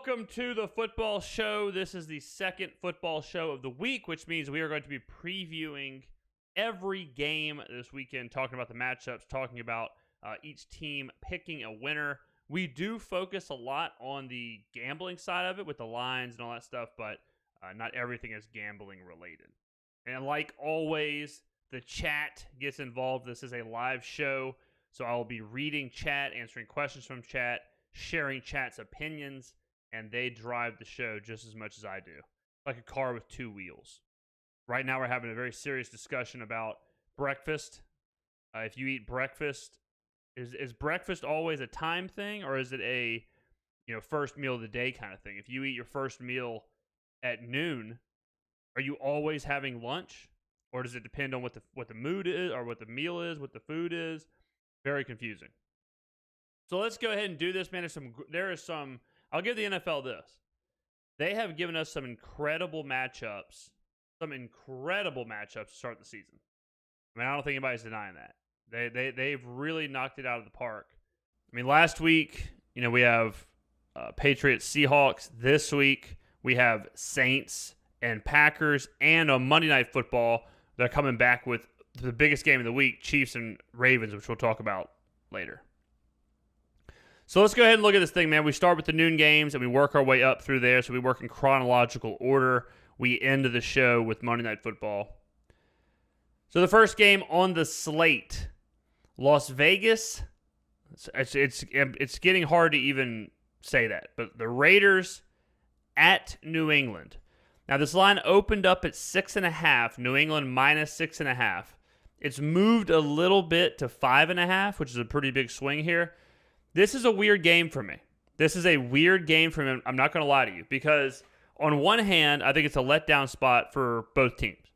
welcome to the football show. This is the second football show of the week, which means we are going to be previewing every game this weekend, talking about the matchups, talking about each team picking a winner. We do focus a lot on the gambling side of it with the lines and all that stuff, but not everything is gambling related. And like always, the chat gets involved. This is a live show, so I will be reading chat, answering questions from chat, sharing chat's opinions, and they drive the show just as much as I do, like a car with two wheels. Right now we're having a very serious discussion about breakfast. If you eat breakfast, is breakfast always a time thing, or is it a first meal of the day kind of thing? If you eat your first meal at noon, are you always having lunch, or does it depend on what the mood is, or what the meal is, what the food is? Very confusing. So let's go ahead and do this, man. I'll give the NFL this. They have given us some incredible matchups to start the season. I mean, I don't think anybody's denying that. They've really knocked it out of the park. I mean, last week, we have Patriots, Seahawks. This week, we have Saints and Packers. And on Monday Night Football, they're coming back with the biggest game of the week, Chiefs and Ravens, which we'll talk about later. So let's go ahead and look at this thing, man. We start with the noon games, and we work our way up through there. So we work in chronological order. We end the show with Monday Night Football. So the first game on the slate, Las Vegas. It's getting hard to even say that, but the Raiders at New England. Now this line opened up at 6.5. New England minus 6.5. It's moved a little bit to 5.5, which is a pretty big swing here. This is a weird game for me. I'm not going to lie to you, because on one hand, I think it's a letdown spot for both teams.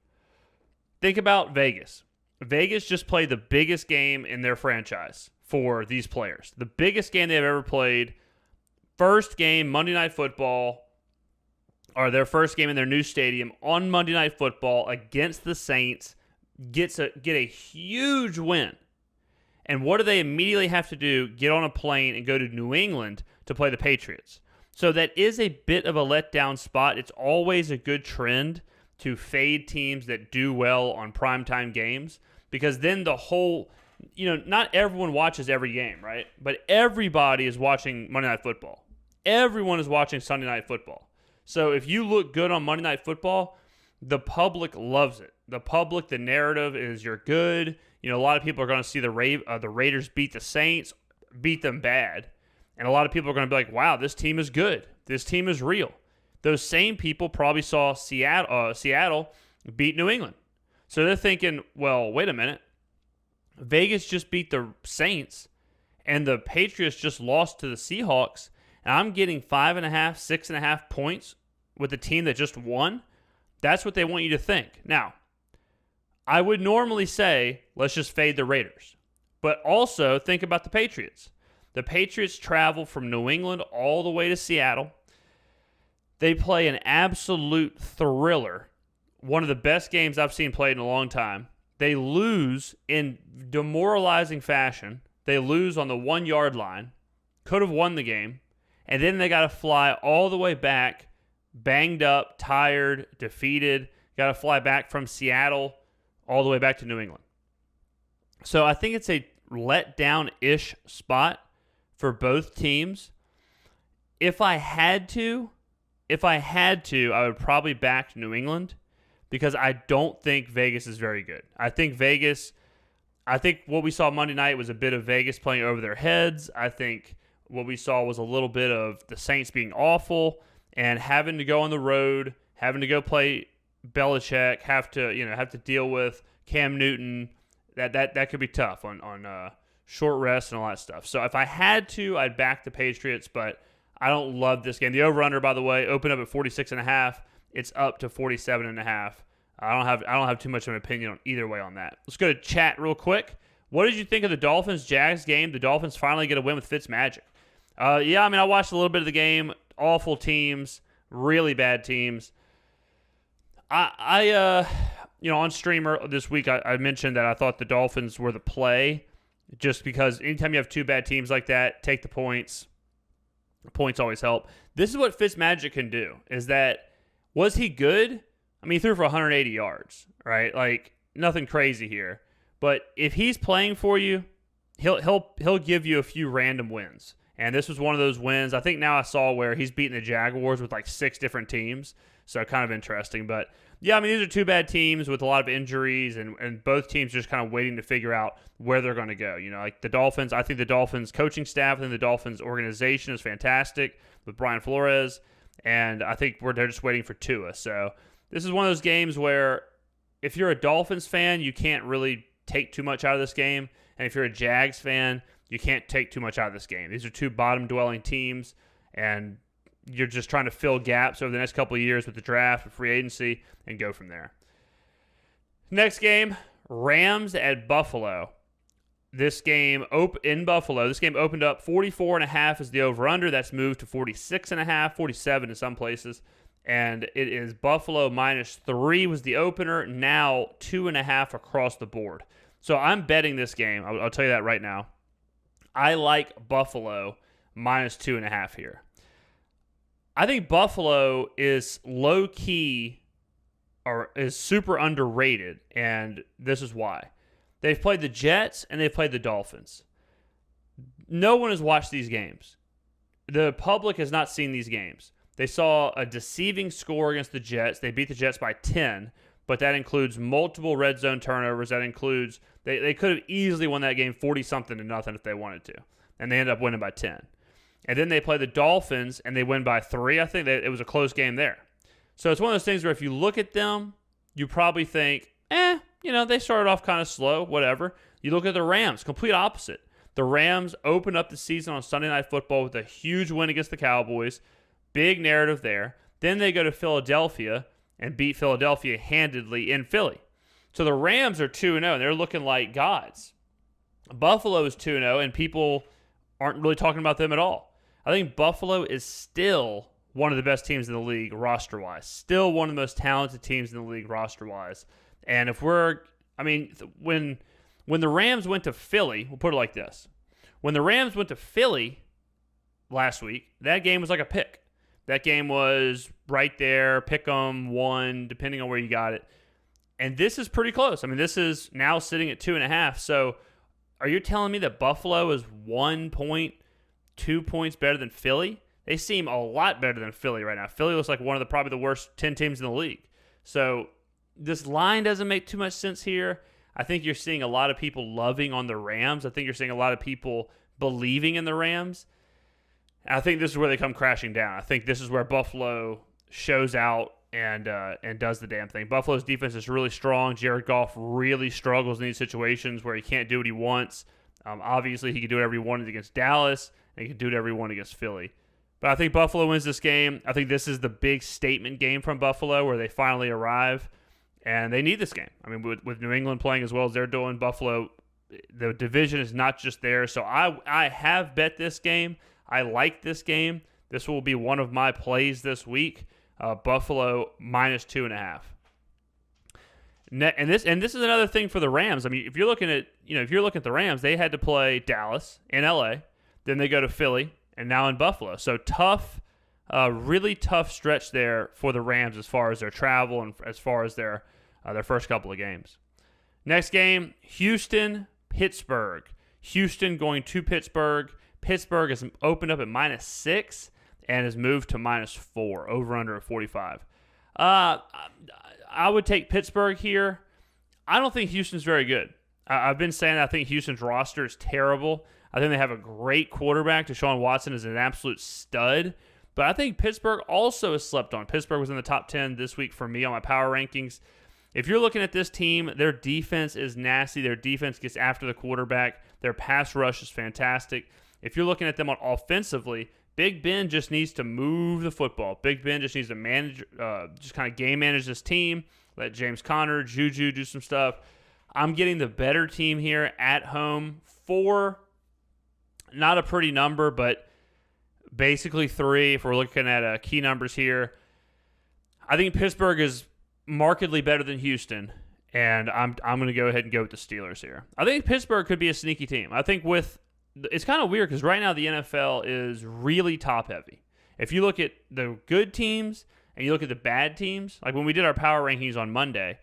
Think about Vegas. Vegas just played the biggest game in their franchise for these players. The biggest game they've ever played. First game, Monday Night Football, or their first game in their new stadium on Monday Night Football against the Saints, get a huge win. And what do they immediately have to do? Get on a plane and go to New England to play the Patriots. So that is a bit of a letdown spot. It's always a good trend to fade teams that do well on primetime games, because then the whole, not everyone watches every game, right? But everybody is watching Monday Night Football. Everyone is watching Sunday Night Football. So if you look good on Monday Night Football, the public loves it. The narrative is you're good. A lot of people are going to see the Raiders beat the Saints, beat them bad. And a lot of people are going to be like, wow, this team is good. This team is real. Those same people probably saw Seattle beat New England. So they're thinking, well, wait a minute. Vegas just beat the Saints, and the Patriots just lost to the Seahawks, and I'm getting 5.5, 6.5 points with a team that just won. That's what they want you to think. Now, I would normally say, let's just fade the Raiders. But also, think about the Patriots. The Patriots travel from New England all the way to Seattle. They play an absolute thriller. One of the best games I've seen played in a long time. They lose in demoralizing fashion. They lose on the 1-yard line. Could have won the game. And then they got to fly all the way back, banged up, tired, defeated. Got to fly back from Seattle all the way back to New England. So I think it's a letdown-ish spot for both teams. If I had to, I would probably back New England, because I don't think Vegas is very good. I think what we saw Monday night was a bit of Vegas playing over their heads. I think what we saw was a little bit of the Saints being awful and having to go on the road, having to go play Belichick, have to deal with Cam Newton. That could be tough on short rest and all that stuff. So if I had to, I'd back the Patriots, but I don't love this game. The over/under, by the way, opened up at 46.5. It's up to 47.5. I don't have too much of an opinion on either way on that. Let's go to chat real quick. What did you think of the Dolphins-Jags game? The Dolphins finally get a win with Fitzmagic. I watched a little bit of the game. Awful teams, really bad teams. On Streamer this week, I mentioned that I thought the Dolphins were the play, just because anytime you have two bad teams like that, take the points. Points always help. This is what Fitzmagic can do, is that, was he good? I mean, he threw for 180 yards, right? Like, nothing crazy here. But if he's playing for you, he'll give you a few random wins. And this was one of those wins. I think now I saw where he's beating the Jaguars with like 6 different teams. So kind of interesting. But yeah, I mean, these are 2 bad teams with a lot of injuries, and both teams just kind of waiting to figure out where they're going to go. You know, like the Dolphins, I think the Dolphins coaching staff and the Dolphins organization is fantastic with Brian Flores. And I think they're just waiting for Tua. So this is one of those games where if you're a Dolphins fan, you can't really take too much out of this game. And if you're a Jags fan, you can't take too much out of this game. These are 2 bottom-dwelling teams, and you're just trying to fill gaps over the next couple of years with the draft, with free agency, and go from there. Next game, Rams at Buffalo. This game in Buffalo, this game opened up 44.5 is the over-under. That's moved to 46.5, 47 in some places. And it is Buffalo -3 was the opener, now 2.5 across the board. So I'm betting this game. I'll tell you that right now. I like Buffalo -2.5 here. I think Buffalo is low-key or is super underrated, and this is why. They've played the Jets and they've played the Dolphins. No one has watched these games. The public has not seen these games. They saw a deceiving score against the Jets. They beat the Jets by 10, but that includes multiple red zone turnovers. That includes they could have easily won that game 40-something to nothing if they wanted to, and they ended up winning by 10. And then they play the Dolphins, and they win by 3. I think it was a close game there. So it's one of those things where if you look at them, you probably think, they started off kind of slow, whatever. You look at the Rams, complete opposite. The Rams opened up the season on Sunday Night Football with a huge win against the Cowboys. Big narrative there. Then they go to Philadelphia and beat Philadelphia handedly in Philly. So the Rams are 2-0, and they're looking like gods. Buffalo is 2-0, and people aren't really talking about them at all. I think Buffalo is still one of the best teams in the league roster-wise. Still one of the most talented teams in the league roster-wise. And when the Rams went to Philly, we'll put it like this. When the Rams went to Philly last week, that game was like a pick. That game was right there, pick 'em, 1, depending on where you got it. And this is pretty close. I mean, this is now sitting at 2.5. So are you telling me that Buffalo is 1 point, 2 points better than Philly? They seem a lot better than Philly right now. Philly looks like one of the probably the worst 10 teams in the league. So this line doesn't make too much sense here. I think you're seeing a lot of people loving on the Rams. I think you're seeing a lot of people believing in the Rams. I think this is where they come crashing down. I think this is where Buffalo shows out and does the damn thing. Buffalo's defense is really strong. Jared Goff really struggles in these situations where he can't do what he wants. Obviously, he can do whatever he wanted against Dallas, and he can do whatever he wanted against Philly. But I think Buffalo wins this game. I think this is the big statement game from Buffalo where they finally arrive, and they need this game. I mean, with New England playing as well as they're doing, Buffalo, the division is not just there. So I have bet this game. I like this game. This will be one of my plays this week. Buffalo -2.5. And this is another thing for the Rams. I mean, if you're looking at the Rams, they had to play Dallas in LA, then they go to Philly, and now in Buffalo. So tough, really tough stretch there for the Rams as far as their travel and as far as their first couple of games. Next game, Houston, Pittsburgh. Houston going to Pittsburgh. Pittsburgh has opened up at -6 and has moved to -4, over under at 45. I would take Pittsburgh here. I don't think Houston's very good. I've been saying I think Houston's roster is terrible. I think they have a great quarterback. Deshaun Watson is an absolute stud. But I think Pittsburgh also is slept on. Pittsburgh was in the top 10 this week for me on my power rankings. If you're looking at this team, their defense is nasty. Their defense gets after the quarterback. Their pass rush is fantastic. If you're looking at them on offensively, Big Ben just needs to move the football. Big Ben just needs to manage, just kind of game manage this team. Let James Conner, Juju do some stuff. I'm getting the better team here at home. 4, not a pretty number, but basically 3 if we're looking at key numbers here. I think Pittsburgh is markedly better than Houston, and I'm going to go ahead and go with the Steelers here. I think Pittsburgh could be a sneaky team. I think with it's kind of weird because right now the NFL is really top heavy. If you look at the good teams and you look at the bad teams, like when we did our power rankings on Monday,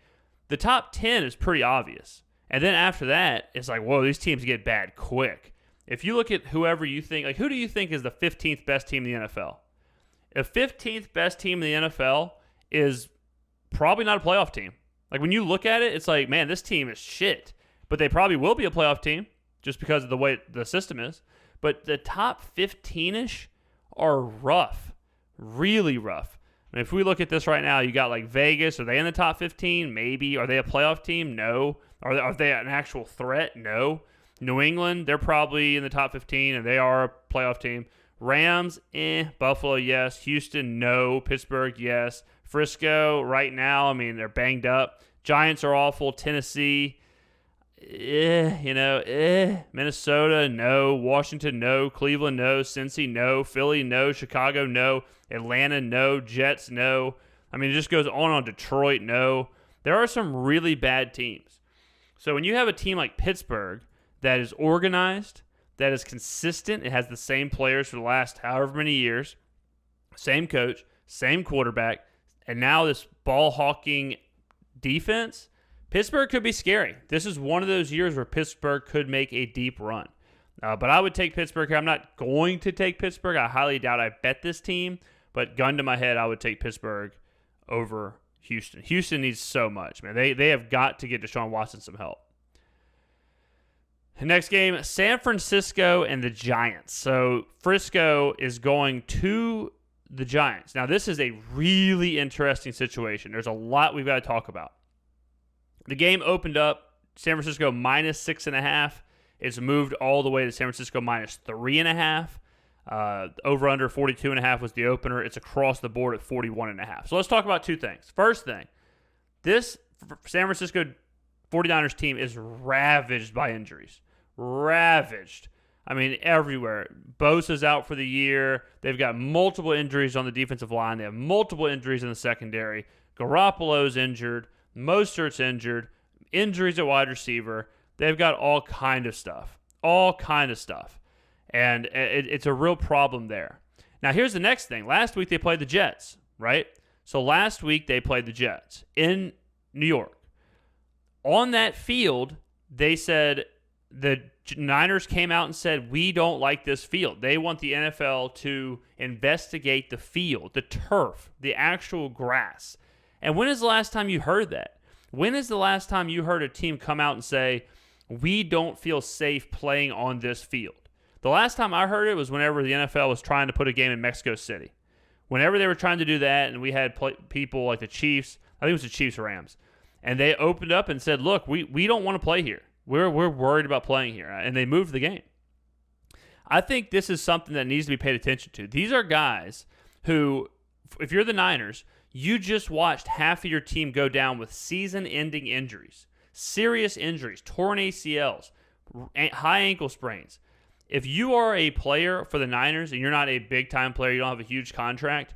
the top 10 is pretty obvious. And then after that, it's like, whoa, these teams get bad quick. If you look at whoever you think, like who do you think is the 15th best team in the NFL? A 15th best team in the NFL is probably not a playoff team. Like when you look at it, it's like, man, this team is shit. But they probably will be a playoff team just because of the way the system is. But the top 15-ish are rough, really rough. I mean, if we look at this right now, you got like Vegas. Are they in the top 15? Maybe. Are they a playoff team? No. Are they an actual threat? No. New England, they're probably in the top 15, and they are a playoff team. Rams, Buffalo, yes. Houston, no. Pittsburgh, yes. Frisco, right now, I mean, they're banged up. Giants are awful. Tennessee, Minnesota, no. Washington, no. Cleveland, no. Cincy, no. Philly, no. Chicago, no. Atlanta, no. Jets, no. I mean, it just goes on. Detroit, no. There are some really bad teams. So when you have a team like Pittsburgh that is organized, that is consistent, it has the same players for the last however many years, same coach, same quarterback, and now this ball-hawking defense, Pittsburgh could be scary. This is one of those years where Pittsburgh could make a deep run. But I would take Pittsburgh here. I'm not going to take Pittsburgh. I highly doubt I bet this team, but gun to my head, I would take Pittsburgh over Houston. Houston needs so much, man. They have got to get Deshaun Watson some help. Next game, San Francisco and the Giants. So Frisco is going to the Giants. Now, this is a really interesting situation. There's a lot we've got to talk about. The game opened up San Francisco minus 6.5. It's moved all the way to San Francisco minus 3.5. Over-under 42.5 was the opener. It's across the board at 41.5. So let's talk about two things. First thing, this San Francisco 49ers team is ravaged by injuries. Ravaged. I mean, everywhere. Bosa's out for the year. They've got multiple injuries on the defensive line. They have multiple injuries in the secondary. Garoppolo's injured. Mostert's injured. Injuries at wide receiver. They've got all kind of stuff. All kind of stuff. And it's a real problem there. Now, here's the next thing. Last week, they played the Jets, right? So last week, they played the Jets in New York. On that field, they said the Niners came out and said, we don't like this field. They want the NFL to investigate the field, the turf, the actual grass. And when is the last time you heard that? When is the last time you heard a team come out and say, we don't feel safe playing on this field? The last time I heard it was whenever the NFL was trying to put a game in Mexico City. Whenever they were trying to do that, and we had people like the Chiefs, I think it was the Chiefs-Rams, and they opened up and said, look, we don't want to play here. We're worried about playing here. And they moved the game. I think this is something that needs to be paid attention to. These are guys who, if you're the Niners, you just watched half of your team go down with season-ending injuries, serious injuries, torn ACLs, high ankle sprains. If you are a player for the Niners and you're not a big-time player, you don't have a huge contract,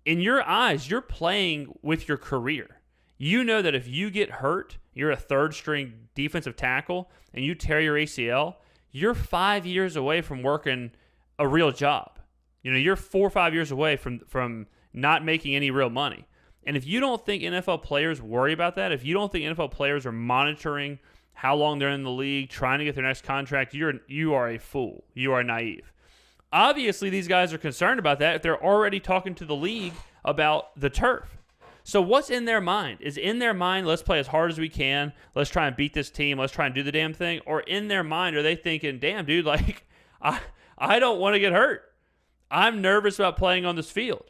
in your eyes, you're playing with your career. You know that if you get hurt, you're a third-string defensive tackle, and you tear your ACL, you're 5 years away from working a real job. You know, you're 4 or 5 years away from not making any real money. And if you don't think NFL players worry about that, if you don't think NFL players are monitoring how long they're in the league, trying to get their next contract, you are a fool. You are naive. Obviously, these guys are concerned about that if they're already talking to the league about the turf. So what's in their mind? Is in their mind, let's play as hard as we can. Let's try and beat this team. Let's try and do the damn thing. Or in their mind, are they thinking, damn, dude, like, I don't want to get hurt. I'm nervous about playing on this field.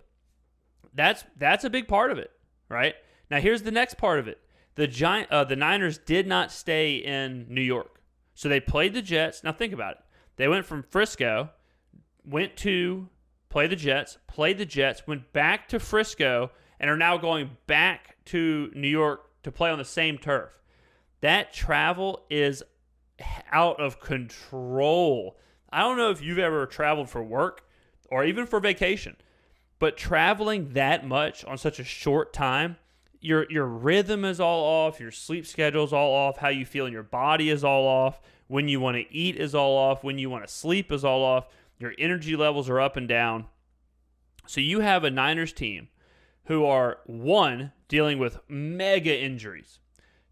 That's a big part of it, right? Now, here's the next part of it. The Niners did not stay in New York. So they played the Jets. Now, think about it. They went from Frisco, went to play the Jets, played the Jets, went back to Frisco, and are now going back to New York to play on the same turf. That travel is out of control. I don't know if you've ever traveled for work or even for vacation, but traveling that much on such a short time, your rhythm is all off, your sleep schedule is all off, how you feel in your body is all off. When you want to eat is all off. When you want to sleep is all off. Your energy levels are up and down. So you have a Niners team who are, 1, dealing with mega injuries,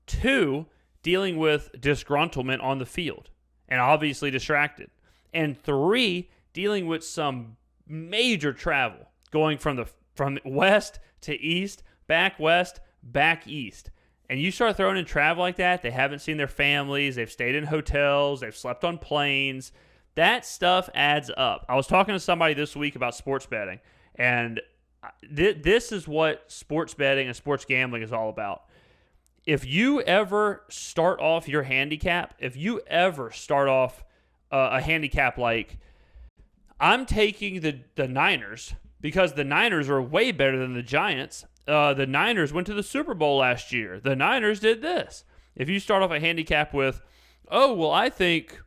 2, dealing with disgruntlement on the field and obviously distracted, and 3, dealing with some major travel going from west to east, back west, back east. And you start throwing in travel like that, they haven't seen their families, they've stayed in hotels, they've slept on planes. That stuff adds up. I was talking to somebody this week about sports betting, and this is what sports betting and sports gambling is all about. If you ever start off your handicap, if you ever start off a handicap like, I'm taking the Niners because the Niners are way better than the Giants. The Niners went to the Super Bowl last year. The Niners did this. If you start off a handicap with, oh, well, I think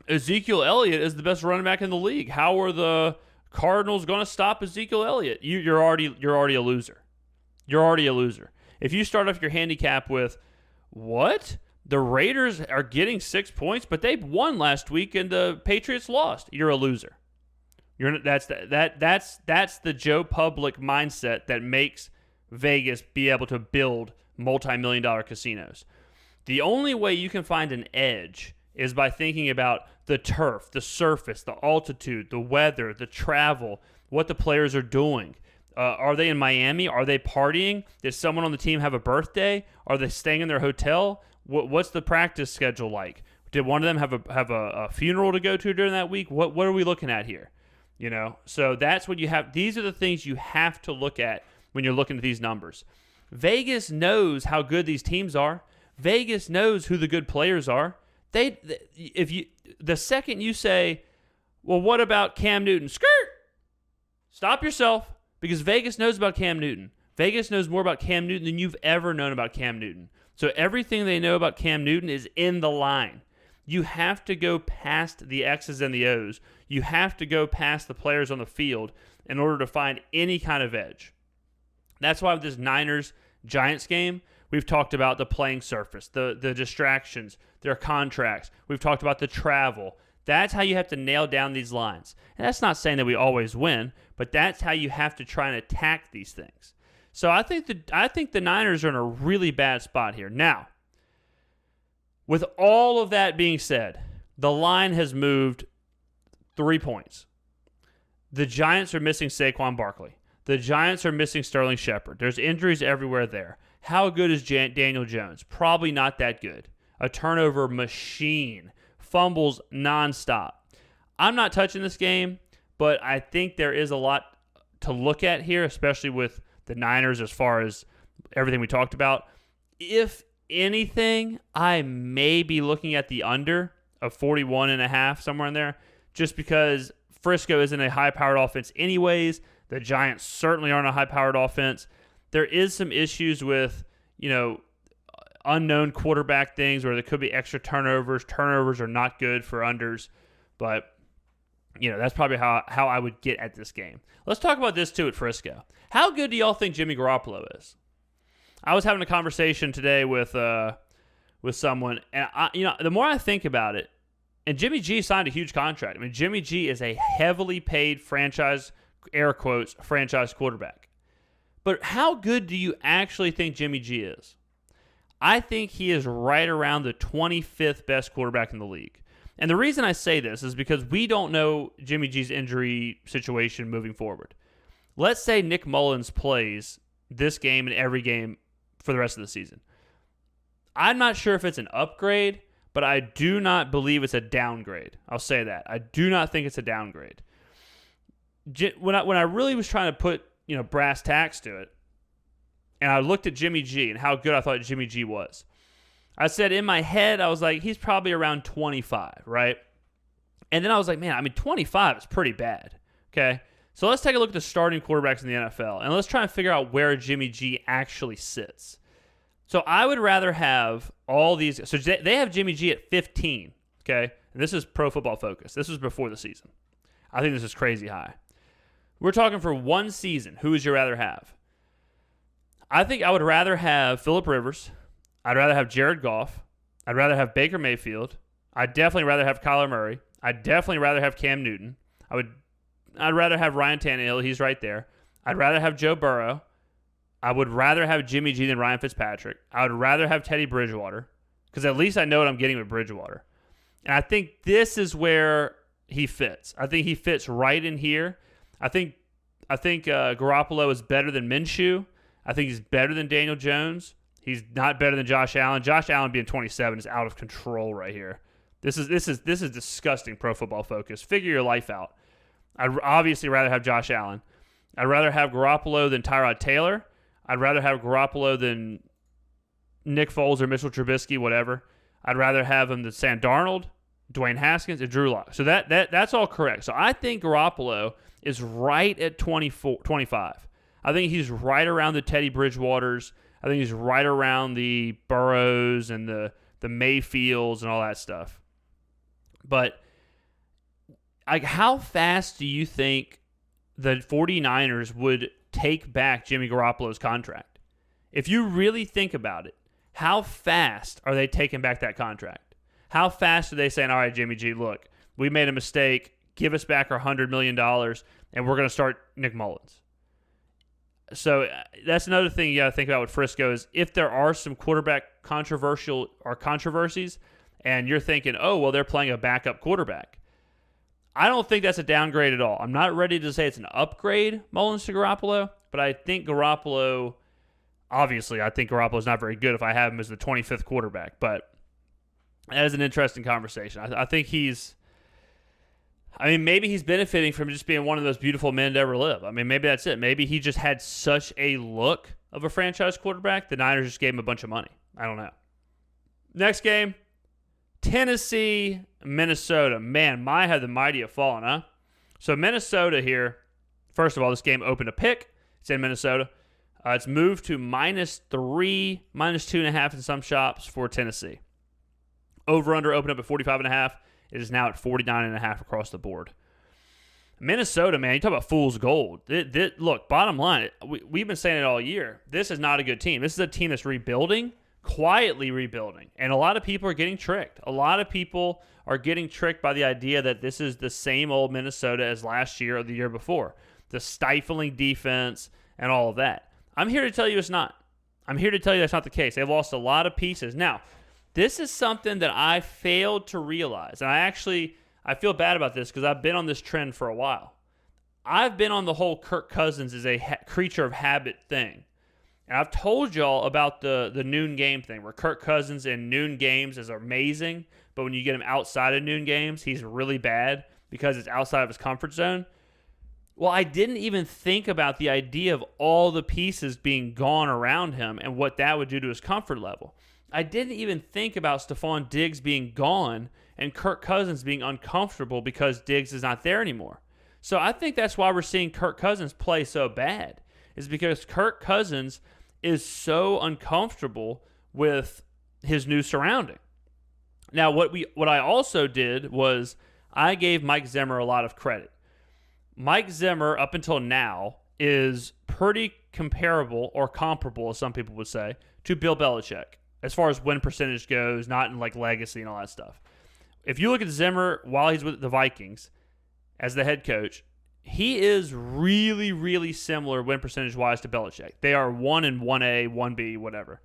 Ezekiel Elliott is the best running back in the league. How are the Cardinals going to stop Ezekiel Elliott? You're already a loser. You're already a loser. If you start off your handicap with, what? The Raiders are getting 6 points, but they won last week and the Patriots lost. You're a loser. That's the Joe Public mindset that makes Vegas be able to build multi-million-dollar casinos. The only way you can find an edge is by thinking about the turf, the surface, the altitude, the weather, the travel, what the players are doing. Are they in Miami? Are they partying? Did someone on the team have a birthday? Are they staying in their hotel? What's the practice schedule like? Did one of them have a funeral to go to during that week? What are we looking at here? You know, so that's what you have. These are the things you have to look at when you're looking at these numbers. Vegas knows how good these teams are. Vegas knows who the good players are. The second you say, well, what about Cam Newton? Skirt! Stop yourself, because Vegas knows about Cam Newton. Vegas knows more about Cam Newton than you've ever known about Cam Newton. So everything they know about Cam Newton is in the line. You have to go past the X's and the O's. You have to go past the players on the field in order to find any kind of edge. That's why with this Niners-Giants game, we've talked about the playing surface, the distractions, their contracts. We've talked about the travel. That's how you have to nail down these lines. And that's not saying that we always win, but that's how you have to try and attack these things. So I think the Niners are in a really bad spot here. Now, with all of that being said, the line has moved 3 points. The Giants are missing Saquon Barkley. The Giants are missing Sterling Shepard. There's injuries everywhere there. How good is Daniel Jones? Probably not that good. A turnover machine. Fumbles nonstop. I'm not touching this game, but I think there is a lot to look at here, especially with the Niners as far as everything we talked about. If anything, I may be looking at the under of 41.5, somewhere in there, just because Frisco isn't a high-powered offense anyways. The Giants certainly aren't a high-powered offense. There is some issues with, unknown quarterback things where there could be extra turnovers. Turnovers are not good for unders, but that's probably how I would get at this game. Let's talk about this too at Frisco. How good do y'all think Jimmy Garoppolo is? I was having a conversation today with someone, and the more I think about it, and Jimmy G signed a huge contract. I mean, Jimmy G is a heavily paid franchise, air quotes, franchise quarterback. But how good do you actually think Jimmy G is? I think he is right around the 25th best quarterback in the league. And the reason I say this is because we don't know Jimmy G's injury situation moving forward. Let's say Nick Mullins plays this game and every game for the rest of the season. I'm not sure if it's an upgrade, but I do not believe it's a downgrade. I'll say that. I do not think it's a downgrade. When I really was trying to put brass tacks to it, and I looked at Jimmy G and how good I thought Jimmy G was, I said in my head, I was like, he's probably around 25, right? And then I was like, 25 is pretty bad, okay? So let's take a look at the starting quarterbacks in the NFL, and let's try and figure out where Jimmy G actually sits. So I would rather have all these. So they have Jimmy G at 15, okay? And this is Pro Football Focus. This was before the season. I think this is crazy high. We're talking for one season. Who would you rather have? I think I would rather have Phillip Rivers. I'd rather have Jared Goff. I'd rather have Baker Mayfield. I'd definitely rather have Kyler Murray. I'd definitely rather have Cam Newton. I'd rather have Ryan Tannehill. He's right there. I'd rather have Joe Burrow. I would rather have Jimmy G than Ryan Fitzpatrick. I would rather have Teddy Bridgewater because at least I know what I'm getting with Bridgewater. And I think this is where he fits. I think he fits right in here. I think Garoppolo is better than Minshew. I think he's better than Daniel Jones. He's not better than Josh Allen. Josh Allen being 27 is out of control right here. This is disgusting. Pro Football Focus. Figure your life out. I'd obviously rather have Josh Allen. I'd rather have Garoppolo than Tyrod Taylor. I'd rather have Garoppolo than Nick Foles or Mitchell Trubisky, whatever. I'd rather have him than Sam Darnold, Dwayne Haskins, and Drew Lock. So that's all correct. So I think Garoppolo is right at 25. I think he's right around the Teddy Bridgewaters. I think he's right around the Burrows and the Mayfields and all that stuff. But like, how fast do you think the 49ers would take back Jimmy Garoppolo's contract? If you really think about it, how fast are they taking back that contract? How fast are they saying, all right, Jimmy G, look, we made a mistake. Give us back our $100 million, and we're going to start Nick Mullins. So that's another thing you got to think about with Frisco is if there are some quarterback controversies, and you're thinking, oh, well, they're playing a backup quarterback. I don't think that's a downgrade at all. I'm not ready to say it's an upgrade, Mullins to Garoppolo, but I think Garoppolo, obviously, I think Garoppolo's not very good if I have him as the 25th quarterback, but that is an interesting conversation. I think maybe he's benefiting from just being one of those beautiful men to ever live. I mean, maybe that's it. Maybe he just had such a look of a franchise quarterback, the Niners just gave him a bunch of money. I don't know. Next game, Tennessee, Minnesota. Man, how the mighty have fallen, huh? So Minnesota here, first of all, this game opened a pick. It's in Minnesota. It's moved to -3, -2.5 in some shops for Tennessee. Over-under opened up at 45.5. It is now at 49.5 across the board. Minnesota, man, you talk about fool's gold. Look, bottom line, we've been saying it all year. This is not a good team. This is a team that's rebuilding, quietly rebuilding. And a lot of people are getting tricked. A lot of people are getting tricked by the idea that this is the same old Minnesota as last year or the year before. The stifling defense and all of that. I'm here to tell you it's not. I'm here to tell you that's not the case. They've lost a lot of pieces. Now, this is something that I failed to realize. And I feel bad about this because I've been on this trend for a while. I've been on the whole Kirk Cousins is a creature of habit thing. And I've told y'all about the noon game thing where Kirk Cousins in noon games is amazing, but when you get him outside of noon games, he's really bad because it's outside of his comfort zone. Well, I didn't even think about the idea of all the pieces being gone around him and what that would do to his comfort level. I didn't even think about Stephon Diggs being gone and Kirk Cousins being uncomfortable because Diggs is not there anymore. So I think that's why we're seeing Kirk Cousins play so bad, is because Kirk Cousins is so uncomfortable with his new surrounding. Now, what I also did was I gave Mike Zimmer a lot of credit. Mike Zimmer, up until now, is pretty comparable, or comparable, as some people would say, to Bill Belichick, as far as win percentage goes, not in like legacy and all that stuff. If you look at Zimmer while he's with the Vikings as the head coach, he is really, really similar win percentage-wise to Belichick. They are 1 and 1A, 1B, whatever.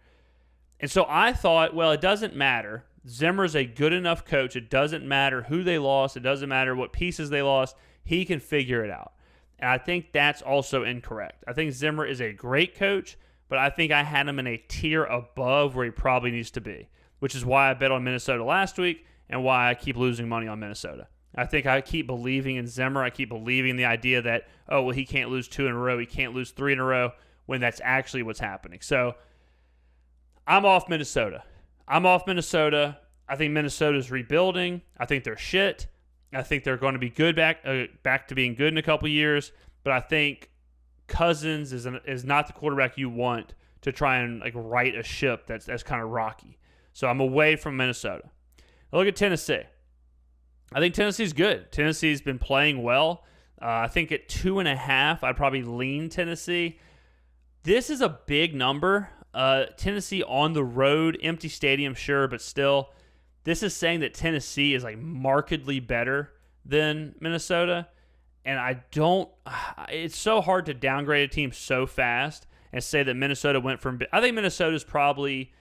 And so I thought, well, it doesn't matter. Zimmer's a good enough coach. It doesn't matter who they lost. It doesn't matter what pieces they lost. He can figure it out. And I think that's also incorrect. I think Zimmer is a great coach, but I think I had him in a tier above where he probably needs to be, which is why I bet on Minnesota last week and why I keep losing money on Minnesota. I think I keep believing in Zimmer. I keep believing in the idea that, oh, well, he can't lose 2 in a row. He can't lose 3 in a row, when that's actually what's happening. So I'm off Minnesota. I think Minnesota's rebuilding. I think they're shit. I think they're going to be good back to being good in a couple years. But I think Cousins is not the quarterback you want to try and like right a ship that's kind of rocky. So I'm away from Minnesota. Now look at Tennessee. I think Tennessee's good. Tennessee's been playing well. I think at 2.5, I'd probably lean Tennessee. This is a big number. Tennessee on the road, empty stadium, sure, but still. this is saying that Tennessee is like markedly better than Minnesota. And it's so hard to downgrade a team so fast and say that Minnesota went from, I think Minnesota's probably,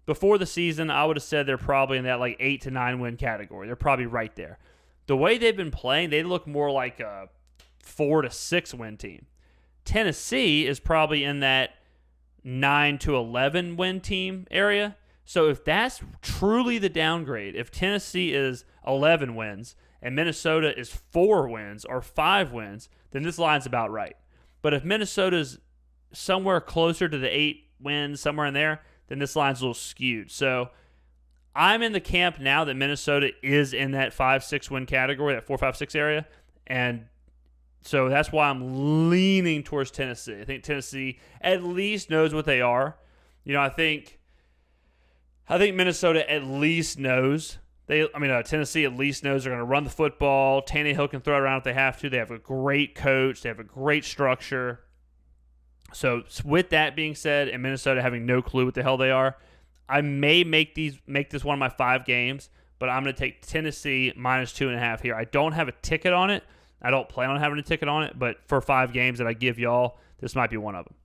before the season, I would have said they're probably in that like 8 to 9 win category. They're probably right there. The way they've been playing, they look more like a 4 to 6 win team. Tennessee is probably in that 9 to 11 win team area. So if that's truly the downgrade, if Tennessee is 11 wins and Minnesota is 4 wins or 5 wins, then this line's about right. But if Minnesota's somewhere closer to the 8 wins, somewhere in there, then this line's a little skewed. So I'm in the camp now that Minnesota is in that 5-6 win category, that 4-5-6 area, and so that's why I'm leaning towards Tennessee. I think Tennessee at least knows what they are. I think Minnesota at least knows. Tennessee at least knows they're going to run the football. Tannehill can throw it around if they have to. They have a great coach. They have a great structure. So with that being said, and Minnesota having no clue what the hell they are, I may make this one of my 5 games, but I'm going to take Tennessee minus 2.5 here. I don't have a ticket on it. I don't plan on having a ticket on it, but for 5 games that I give y'all, this might be one of them.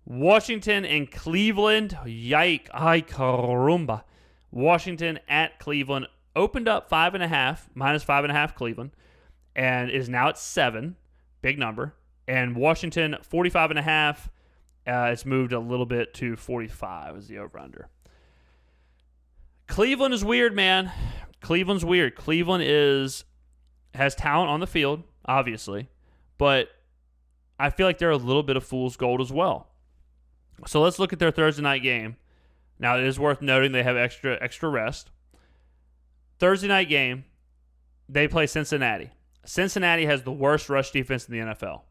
Washington and Cleveland. Yike. Ay, caramba. Washington at Cleveland opened up 5.5, minus 5.5 Cleveland, and is now at 7. Big number. And Washington, 45.5. It's moved a little bit to 45 as the over-under. Cleveland is weird, man. Cleveland's weird. Cleveland has talent on the field, obviously, but I feel like they're a little bit of fool's gold as well. So let's look at their Thursday night game. Now, it is worth noting they have extra rest. Thursday night game, they play Cincinnati. Cincinnati has the worst rush defense in the NFL.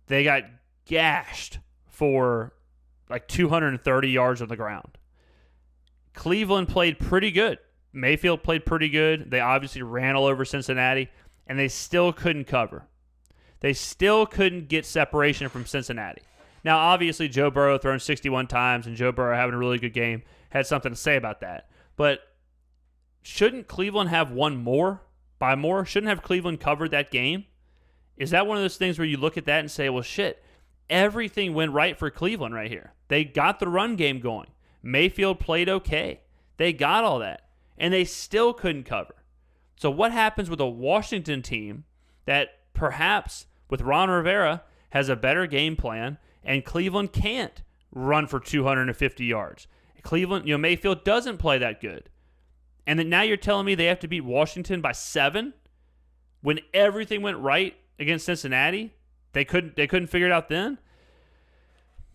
They got gashed for like 230 yards on the ground. Cleveland played pretty good. Mayfield played pretty good. They obviously ran all over Cincinnati, and they still couldn't cover. They still couldn't get separation from Cincinnati. Now, obviously, Joe Burrow throwing 61 times and Joe Burrow having a really good game had something to say about that. But shouldn't Cleveland have won more by more? Shouldn't have Cleveland covered that game? Is that one of those things where you look at that and say, well, shit, everything went right for Cleveland right here. They got the run game going. Mayfield played okay. They got all that. And they still couldn't cover. So what happens with a Washington team that perhaps with Ron Rivera has a better game plan and Cleveland can't run for 250 yards? Cleveland, Mayfield doesn't play that good. And then now you're telling me they have to beat Washington by 7 when everything went right against Cincinnati? They couldn't figure it out then?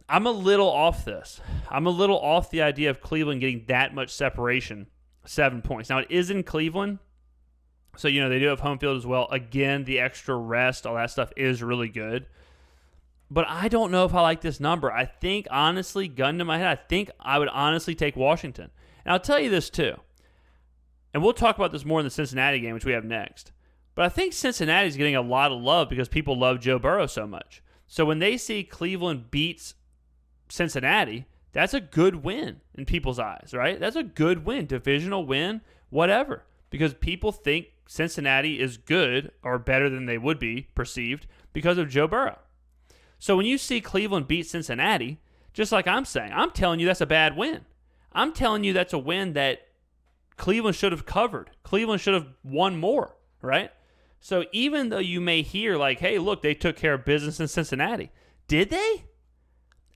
I'm a little off this. I'm a little off the idea of Cleveland getting that much separation. 7 points. Now, it is in Cleveland, so, they do have home field as well. Again, the extra rest, all that stuff is really good. But I don't know if I like this number. I think, honestly, gun to my head, I think I would honestly take Washington. And I'll tell you this, too. And we'll talk about this more in the Cincinnati game, which we have next. But I think Cincinnati's getting a lot of love because people love Joe Burrow so much. So when they see Cleveland beats Cincinnati, that's a good win in people's eyes, right? That's a good win, divisional win, whatever, because people think Cincinnati is good or better than they would be perceived because of Joe Burrow. So when you see Cleveland beat Cincinnati, just like I'm saying, I'm telling you that's a bad win. I'm telling you that's a win that Cleveland should have covered. Cleveland should have won more, right? So even though you may hear like, hey, look, they took care of business in Cincinnati. Did they?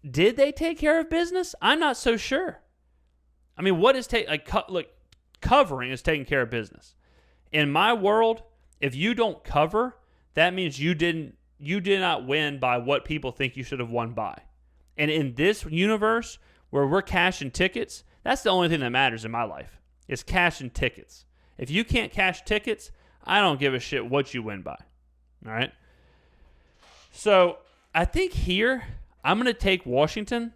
Did they take care of business? I'm not so sure. I mean, what is covering is taking care of business. In my world, if you don't cover, that means you did not win by what people think you should have won by. And in this universe where we're cashing tickets, that's the only thing that matters in my life, is cashing tickets. If you can't cash tickets, I don't give a shit what you win by. All right? So I think here I'm going to take Washington.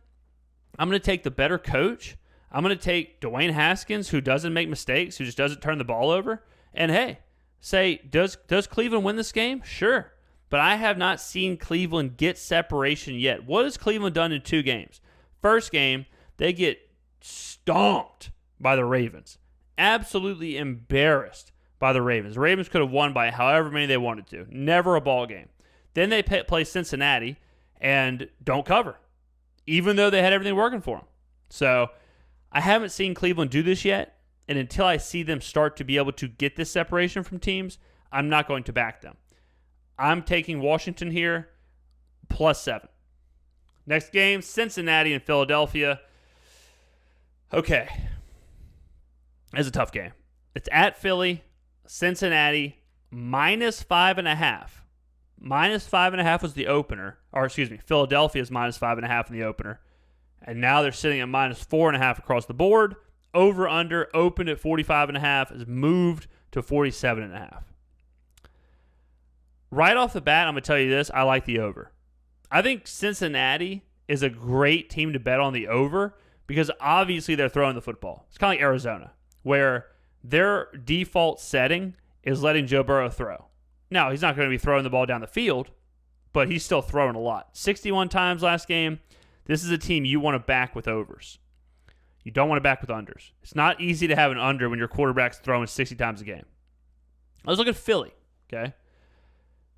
I'm going to take the better coach. I'm going to take Dwayne Haskins, who doesn't make mistakes, who just doesn't turn the ball over. And hey, say, does Cleveland win this game? Sure. But I have not seen Cleveland get separation yet. What has Cleveland done in 2 games? First game, they get stomped by the Ravens. absolutely embarrassed by the Ravens. The Ravens could have won by however many they wanted to. Never a ball game. Then they play Cincinnati and don't cover, even though they had everything working for them. So I haven't seen Cleveland do this yet, and until I see them start to be able to get this separation from teams, I'm not going to back them. I'm taking Washington here, +7. Next game, Cincinnati and Philadelphia. Okay. It's a tough game. It's at Philly, Cincinnati, -5.5. -5.5 was the opener. Or, excuse me, Philadelphia's -5.5 in the opener. And now they're sitting at -4.5 across the board. Over-under opened at 45.5, has moved to 47.5. Right off the bat, I'm going to tell you this. I like the over. I think Cincinnati is a great team to bet on the over because obviously they're throwing the football. It's kind of like Arizona, where their default setting is letting Joe Burrow throw. Now, he's not going to be throwing the ball down the field, but he's still throwing a lot. 61 times last game. This is a team you want to back with overs. You don't want to back with unders. It's not easy to have an under when your quarterback's throwing 60 times a game. Let's look at Philly, okay?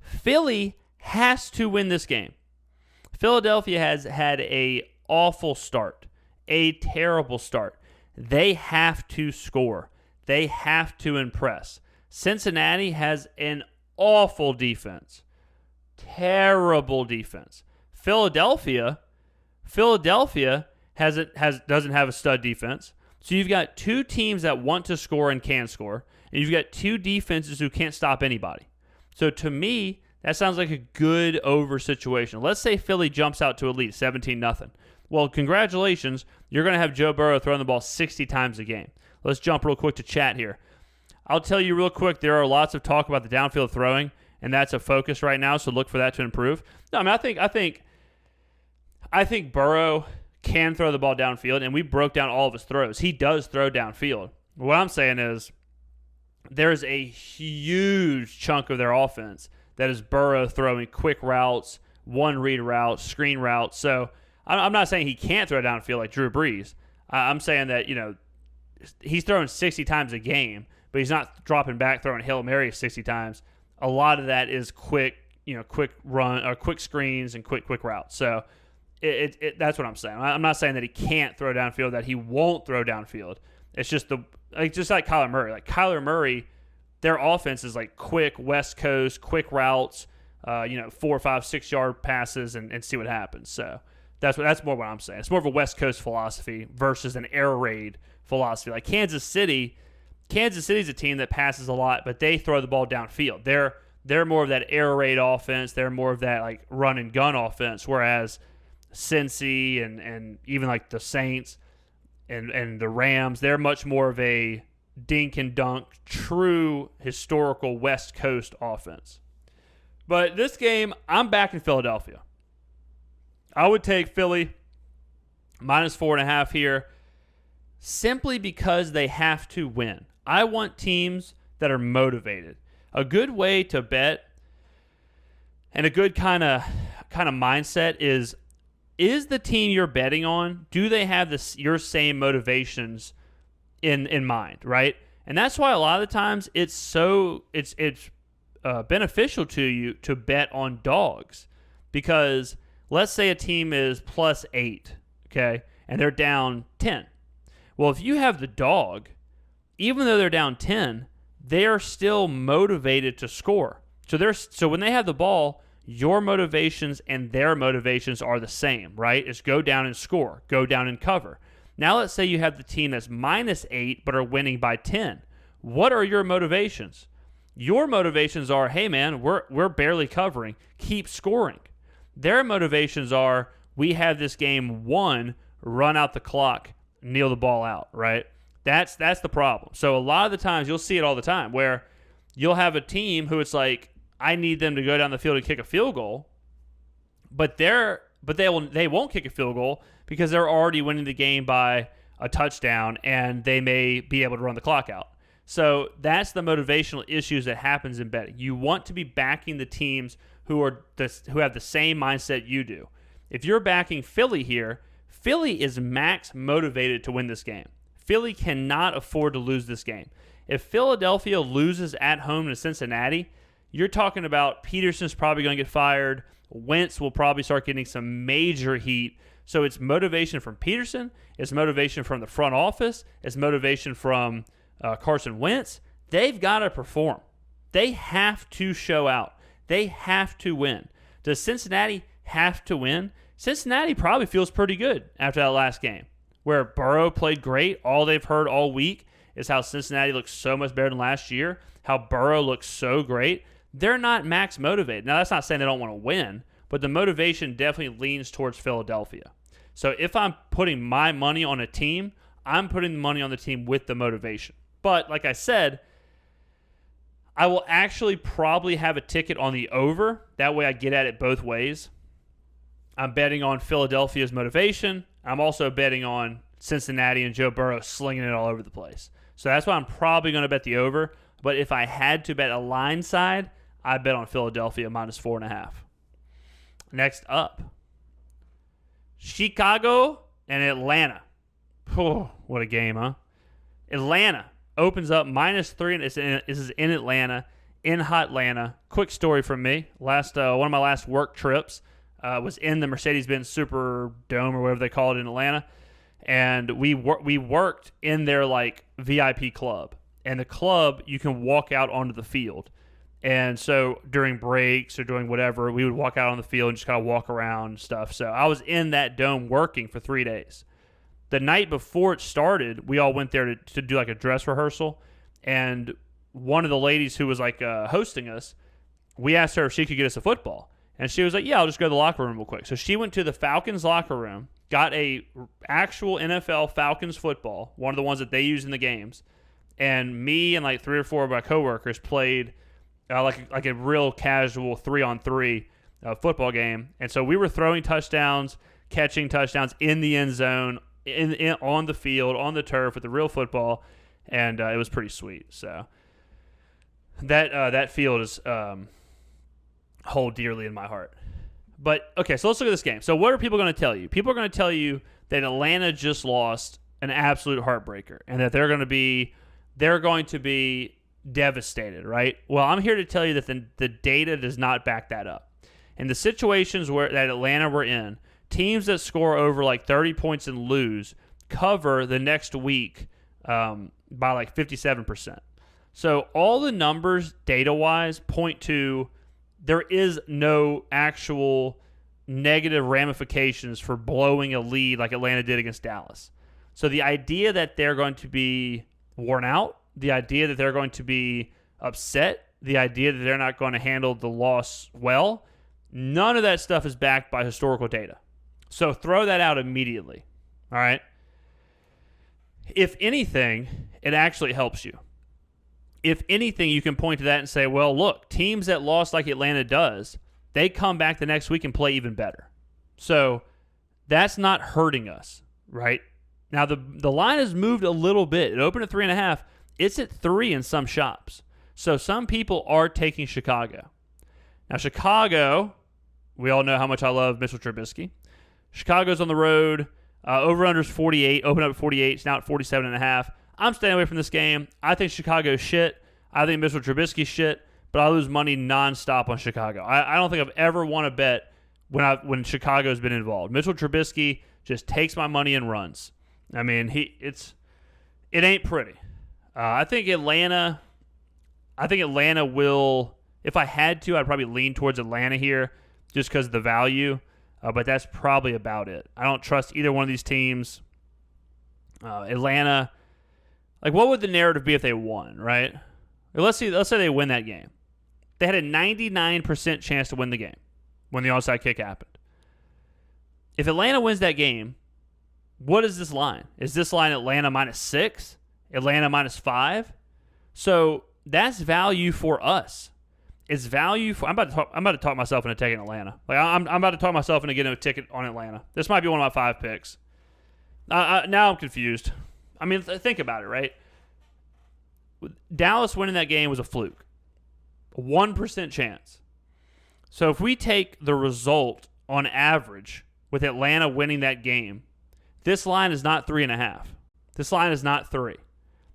Philly has to win this game. Philadelphia has had a awful start, a terrible start. They have to score. They have to impress. Cincinnati has an awful defense, terrible defense. Philadelphia doesn't have a stud defense. So you've got two teams that want to score and can score, and you've got two defenses who can't stop anybody. So to me, that sounds like a good over situation. Let's say Philly jumps out to a lead, 17-0. Well, congratulations. You're going to have Joe Burrow throwing the ball 60 times a game. Let's jump real quick to chat here. I'll tell you real quick, there are lots of talk about the downfield throwing, and that's a focus right now, so look for that to improve. No, I mean, I think Burrow can throw the ball downfield, and we broke down all of his throws. He does throw downfield. What I'm saying is there's a huge chunk of their offense that is Burrow throwing quick routes, one-read routes, screen routes. So I'm not saying he can't throw downfield like Drew Brees. I'm saying that, he's throwing 60 times a game, but he's not dropping back throwing Hail Mary 60 times. A lot of that is quick run or quick screens and quick routes. So that's what I'm saying. I'm not saying that he can't throw downfield, that he won't throw downfield. It's just just like Kyler Murray. Like Kyler Murray, their offense is like quick West Coast, quick routes, 4, 5, 6 yard passes and see what happens. So that's more what I'm saying. It's more of a West Coast philosophy versus an air raid philosophy. Like Kansas City's a team that passes a lot, but they throw the ball downfield. They're more of that air raid offense. They're more of that like run and gun offense, whereas Cincy and even like the Saints and the Rams, they're much more of a dink and dunk, true historical West Coast offense. But this game, I'm back in Philadelphia. I would take Philly -4.5 here simply because they have to win. I want teams that are motivated. A good way to bet and a good kind of mindset is the team you're betting on, do they have your same motivations in mind, right? And that's why a lot of the times it's beneficial to you to bet on dogs, because let's say a team is +8, okay, and they're down 10. Well, if you have the dog, even though they're down 10, they are still motivated to score. So when they have the ball, your motivations and their motivations are the same, right? It's go down and score, go down and cover. Now let's say you have the team that's -8 but are winning by 10. What are your motivations? Your motivations are, hey man, we're barely covering, keep scoring. Their motivations are, we have this game won, run out the clock, kneel the ball out, right? That's the problem. So a lot of the times, you'll see it all the time, where you'll have a team who it's like, I need them to go down the field and kick a field goal, but they won't kick a field goal because they're already winning the game by a touchdown, and they may be able to run the clock out. So that's the motivational issues that happens in betting. You want to be backing the teams who have the same mindset you do. If you're backing Philly here, Philly is max motivated to win this game. Philly cannot afford to lose this game. If Philadelphia loses at home to Cincinnati, you're talking about Peterson's probably going to get fired. Wentz will probably start getting some major heat. So it's motivation from Peterson. It's motivation from the front office. It's motivation from Carson Wentz. They've got to perform. They have to show out. They have to win. Does Cincinnati have to win? Cincinnati probably feels pretty good after that last game, where Burrow played great. All they've heard all week is how Cincinnati looks so much better than last year, how Burrow looks so great. They're not max motivated. Now, that's not saying they don't want to win, but the motivation definitely leans towards Philadelphia. So if I'm putting my money on a team, I'm putting the money on the team with the motivation. But like I said, I will actually probably have a ticket on the over. That way I get at it both ways. I'm betting on Philadelphia's motivation. I'm also betting on Cincinnati and Joe Burrow slinging it all over the place. So that's why I'm probably going to bet the over. But if I had to bet a line side, I bet on Philadelphia -4.5. Next up, Chicago and Atlanta. Oh, what a game, huh? Atlanta opens up -3. This is in Atlanta, in hot Atlanta. Quick story from me. One of my last work trips was in the Mercedes-Benz Superdome or whatever they call it in Atlanta, and we worked in their like VIP club. And the club, you can walk out onto the field. And so during breaks or doing whatever, we would walk out on the field and just kind of walk around and stuff. So I was in that dome working for 3 days. The night before it started, we all went there to do like a dress rehearsal. And one of the ladies who was like hosting us, we asked her if she could get us a football. And she was like, yeah, I'll just go to the locker room real quick. So she went to the Falcons locker room, got a actual NFL Falcons football, one of the ones that they use in the games. And me and like 3 or 4 of my coworkers played like a real casual 3-on-3 football game. And so we were throwing touchdowns, catching touchdowns in the end zone, on the field, on the turf with the real football, and it was pretty sweet. So that field is hold dearly in my heart. But okay, so let's look at this game. So what are people going to tell you? People are going to tell you that Atlanta just lost an absolute heartbreaker, and that they're going to be devastated, right? Well, I'm here to tell you that the data does not back that up. In the situations that Atlanta were in, teams that score over like 30 points and lose cover the next week by like 57%. So all the numbers data-wise point to there is no actual negative ramifications for blowing a lead like Atlanta did against Dallas. So the idea that they're going to be worn out, the idea that they're going to be upset, the idea that they're not going to handle the loss well, none of that stuff is backed by historical data. So throw that out immediately, all right? If anything, it actually helps you. If anything, you can point to that and say, well, look, teams that lost like Atlanta does, they come back the next week and play even better. So that's not hurting us, right? Now, the line has moved a little bit. It opened at 3.5. It's at 3 in some shops. So some people are taking Chicago. Now, Chicago, we all know how much I love Mitchell Trubisky. Chicago's on the road. Over-under's 48. Open up at 48. It's now at 47.5. I'm staying away from this game. I think Chicago's shit. I think Mitchell Trubisky's shit. But I lose money nonstop on Chicago. I don't think I've ever won a bet when Chicago's been involved. Mitchell Trubisky just takes my money and runs. I mean, it ain't pretty. I think Atlanta will, if I had to, I'd probably lean towards Atlanta here just because of the value. But that's probably about it. I don't trust either one of these teams. Atlanta, like, what would the narrative be if they won, right? Let's say they win that game. They had a 99% chance to win the game when the onside kick happened. If Atlanta wins that game, what is this line? Is this line Atlanta -6? Atlanta -5? So that's value for us. It's value for. I'm about to talk myself into taking Atlanta. Like I'm about to talk myself into getting a ticket on Atlanta. This might be one of my 5 picks. Now I'm confused. I mean, think about it, right? Dallas winning that game was a fluke. 1% chance. So if we take the result on average with Atlanta winning that game, this line is not 3.5. This line is not 3.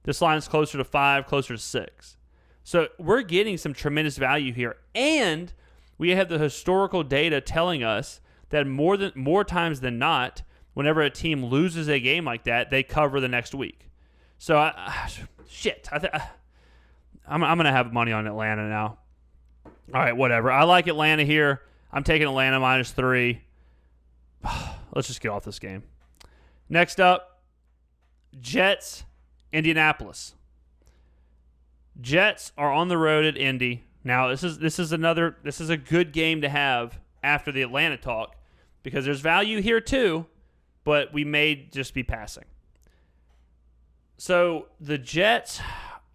This line is closer to 5, closer to 6. So we're getting some tremendous value here. And we have the historical data telling us that more times than not, whenever a team loses a game like that, they cover the next week. So, I'm going to have money on Atlanta now. All right, whatever. I like Atlanta here. I'm taking Atlanta -3. Let's just get off this game. Next up, Jets, Indianapolis. Jets are on the road at Indy. Now, this is a good game to have after the Atlanta talk because there's value here too, but we may just be passing. So the Jets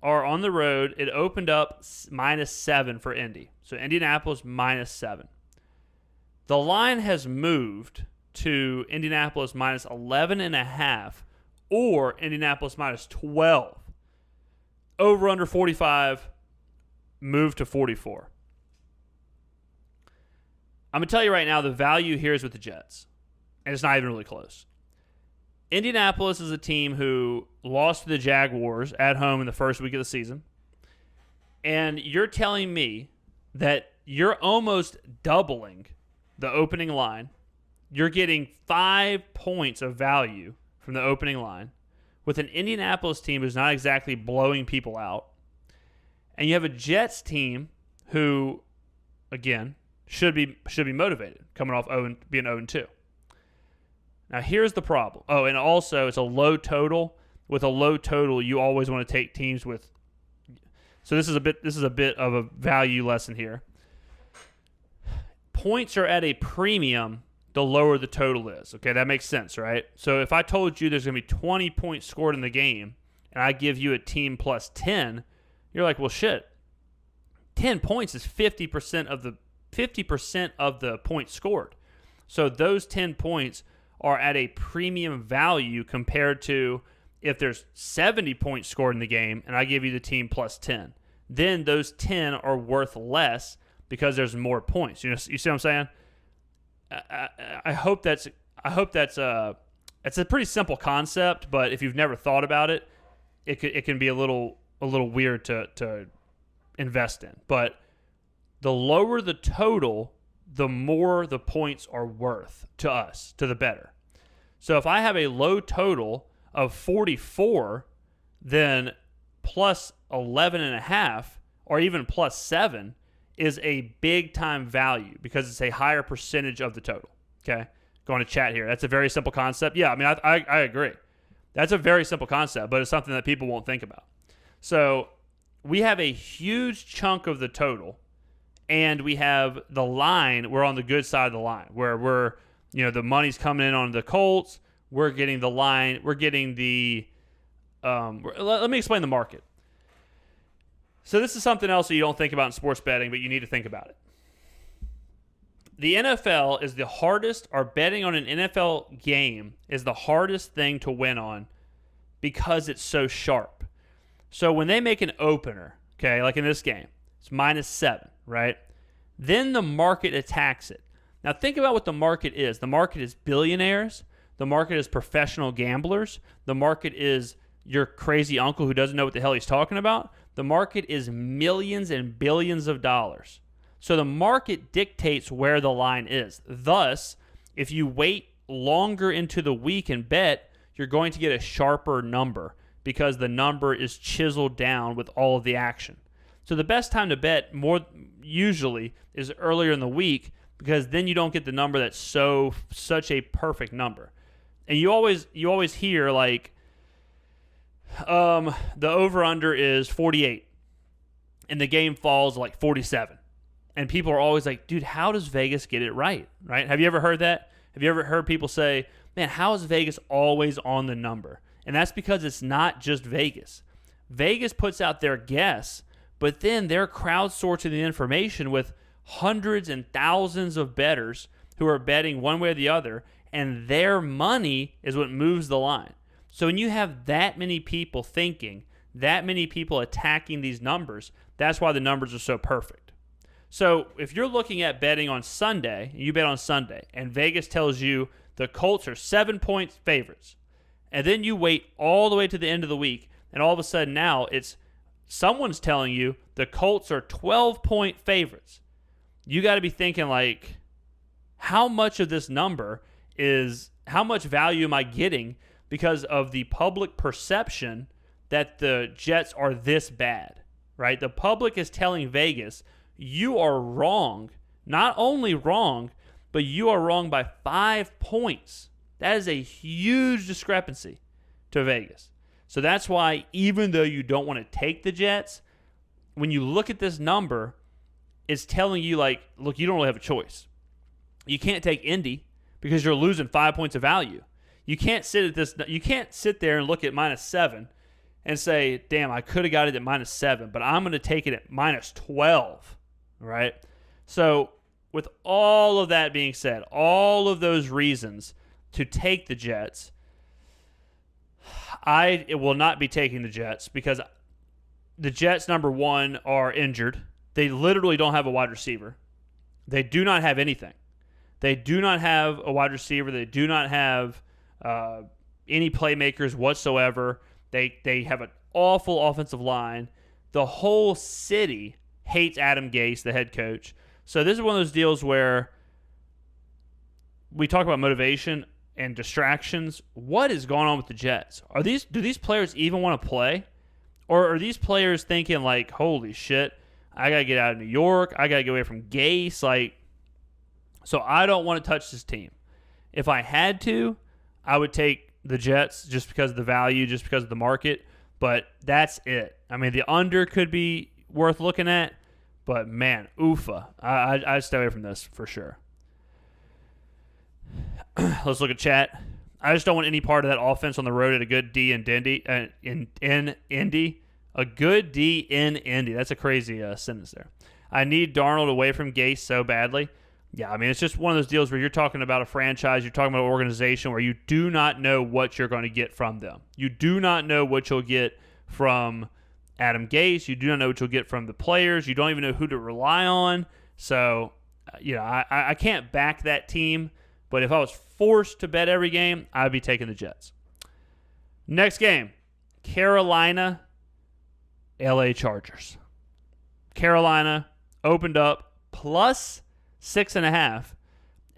are on the road. It opened up -7 for Indy. So Indianapolis -7. The line has moved to Indianapolis -11.5 or Indianapolis -12. Over under 45, move to 44. I'm going to tell you right now, the value here is with the Jets. And it's not even really close. Indianapolis is a team who lost to the Jaguars at home in the first week of the season. And you're telling me that you're almost doubling the opening line. You're getting 5 points of value from the opening line with an Indianapolis team who's not exactly blowing people out. And you have a Jets team who, again, should be motivated coming off being 0-2. Now, here's the problem. Oh, and also it's a low total. With a low total, you always want to take teams with. So this is a bit of a value lesson here. Points are at a premium the lower the total is. Okay, that makes sense, right? So if I told you there's going to be 20 points scored in the game and I give you a team plus 10, you're like, well, shit. 10 points is 50% of the points scored. So those 10 points are at a premium value compared to if there's 70 points scored in the game and I give you the team plus 10. Then those 10 are worth less because there's more points. You see what I'm saying? I hope that's it's a pretty simple concept, but if you've never thought about it, it can be a little weird to invest in. But the lower the total, the more the points are worth to us, to the better. So if I have a low total of 44, then plus 11.5 or even plus 7 is a big time value because it's a higher percentage of the total. Okay, going to chat here. That's a very simple concept. Yeah, I mean, I agree. That's a very simple concept, but it's something that people won't think about. So we have a huge chunk of the total, and we have the line. We're on the good side of the line where we're, the money's coming in on the Colts. We're getting the line. We're getting the. Let me explain the market. So this is something else that you don't think about in sports betting, but you need to think about it. The NFL is the hardest, or betting on an NFL game is the hardest thing to win on because it's so sharp. So when they make an opener, okay, like in this game, it's -7, right? Then the market attacks it. Now think about what the market is. The market is billionaires. The market is professional gamblers. The market is your crazy uncle who doesn't know what the hell he's talking about. The market is millions and billions of dollars. So the market dictates where the line is. Thus, if you wait longer into the week and bet, you're going to get a sharper number because the number is chiseled down with all of the action. So the best time to bet more usually is earlier in the week because then you don't get the number that's such a perfect number. And you always hear like the over-under is 48 and the game falls like 47. And people are always like, dude, how does Vegas get it right? Right? Have you ever heard that? Have you ever heard people say, man, how is Vegas always on the number? And that's because it's not just Vegas. Vegas puts out their guess, but then they're crowdsourcing the information with hundreds and thousands of bettors who are betting one way or the other, and their money is what moves the line. So when you have that many people thinking, that many people attacking these numbers, that's why the numbers are so perfect. So if you're looking at betting on Sunday, you bet on Sunday, and Vegas tells you the Colts are 7-point favorites, And then you wait all the way to the end of the week, and all of a sudden now someone's telling you the Colts are 12-point favorites. You got to be thinking, like, how much of this number is, how much value am I getting because of the public perception that the Jets are this bad, right? The public is telling Vegas, you are wrong. Not only wrong, but you are wrong by 5 points. That is a huge discrepancy to Vegas. So that's why, even though you don't want to take the Jets, when you look at this number, it's telling you, like, look, you don't really have a choice. You can't take Indy because you're losing 5 points of value. You can't sit there and look at -7 and say, damn, I could have got it at -7, but I'm going to take it at -12, right? So with all of that being said, all of those reasons to take the Jets, I will not be taking the Jets because the Jets, number one, are injured. They literally don't have a wide receiver. They do not have anything. They do not have a wide receiver. They do not have any playmakers whatsoever. They have an awful offensive line. The whole city hates Adam Gase, the head coach. So this is one of those deals where we talk about motivation and distractions. What is going on with the Jets? Do these players even want to play? Or are these players thinking, like, holy shit, I got to get out of New York. I got to get away from Gase. Like, so I don't want to touch this team. If I had to, I would take the Jets just because of the value, just because of the market. But that's it. I mean, the under could be worth looking at. But, man, oofa. I'd stay away from this for sure. Let's look at chat. I just don't want any part of that offense on the road at a good D in Indy. A good D in Indy. That's a crazy sentence there. I need Darnold away from Gase so badly. Yeah, I mean, it's just one of those deals where you're talking about a franchise, you're talking about an organization where you do not know what you're going to get from them. You do not know what you'll get from Adam Gase. You do not know what you'll get from the players. You don't even know who to rely on. So, I can't back that team. But if I was forced to bet every game, I'd be taking the Jets. Next game, Carolina, LA Chargers. Carolina opened up plus 6.5,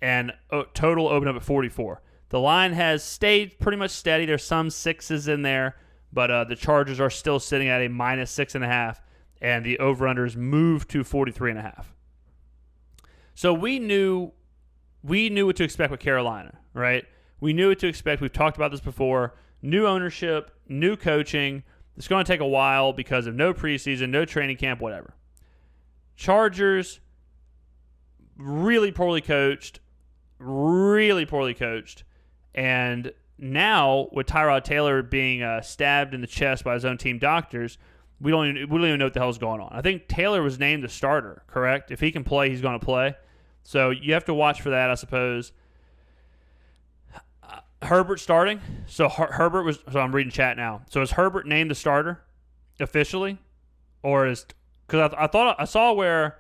and total opened up at 44. The line has stayed pretty much steady. There's some sixes in there, but the Chargers are still sitting at a -6.5, and the over-unders moved to 43.5. So we knew what to expect with Carolina, right? We knew what to expect. We've talked about this before. New ownership, new coaching. It's going to take a while because of no preseason, no training camp, whatever. Chargers, really poorly coached. And now, with Tyrod Taylor being stabbed in the chest by his own team doctors, we don't even know what the hell's going on. I think Taylor was named the starter, correct? If he can play, he's going to play. So you have to watch for that, I suppose. Herbert starting. So Herbert was. So I'm reading chat now. So is Herbert named the starter officially, or is, because I saw where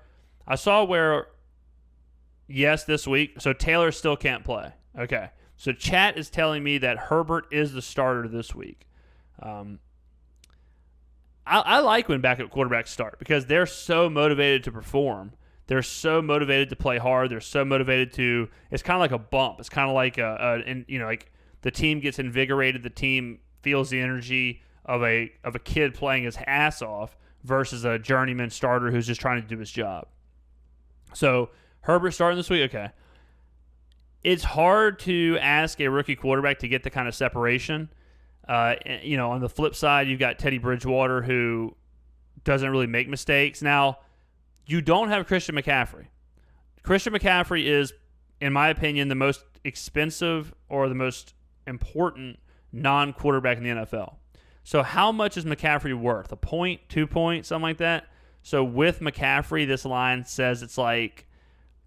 yes this week. So Taylor still can't play. Okay. So chat is telling me that Herbert is the starter this week. I like when backup quarterbacks start because they're so motivated to perform. They're so motivated to play hard. They're so motivated to. It's kind of like a bump. It's kind of like like the team gets invigorated. The team feels the energy of a kid playing his ass off versus a journeyman starter who's just trying to do his job. So Herbert starting this week. Okay, it's hard to ask a rookie quarterback to get the kind of separation. On the flip side, you've got Teddy Bridgewater who doesn't really make mistakes. Now, you don't have Christian McCaffrey. Christian McCaffrey is, in my opinion, the most expensive or the most important non-quarterback in the NFL. So how much is McCaffrey worth? A point, 2 points, something like that? So with McCaffrey, this line says it's like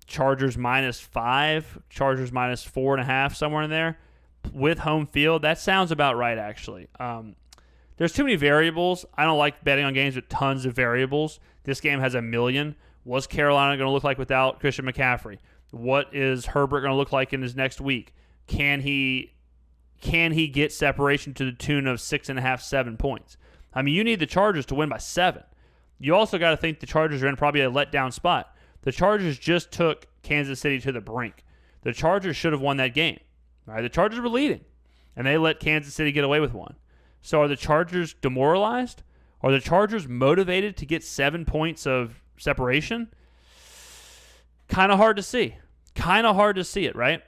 Chargers -5, Chargers -4.5, somewhere in there. With home field, that sounds about right, actually. There's too many variables. I don't like betting on games with tons of variables. This game has 1 million. What's Carolina going to look like without Christian McCaffrey? What is Herbert going to look like in his next week? Can he can he get separation to the tune of 6.5, 7 points? I mean, you need the Chargers to win by 7. You also got to think the Chargers are in probably a letdown spot. The Chargers just took Kansas City to the brink. The Chargers should have won that game. All right, the Chargers were leading, and they let Kansas City get away with one. So are the Chargers demoralized? Are the Chargers motivated to get 7 points of separation? Kind of hard to see. Kind of hard to see it, right?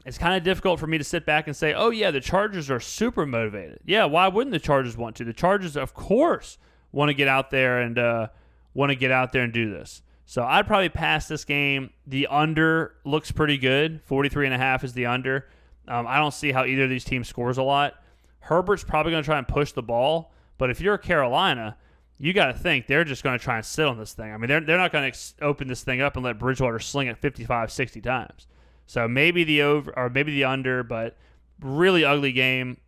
It's kind of difficult for me to sit back and say, oh, yeah, the Chargers are super motivated. Yeah, why wouldn't the Chargers want to? The Chargers, of course, want to get out there and do this. So I'd probably pass this game. The under looks pretty good. 43.5 is the under. I don't see how either of these teams scores a lot. Herbert's probably going to try and push the ball, but if you're Carolina, you got to think they're just going to try and sit on this thing. I mean, they're not going to open this thing up and let Bridgewater sling it 55, 60 times. So maybe the over or maybe the under, but really ugly game.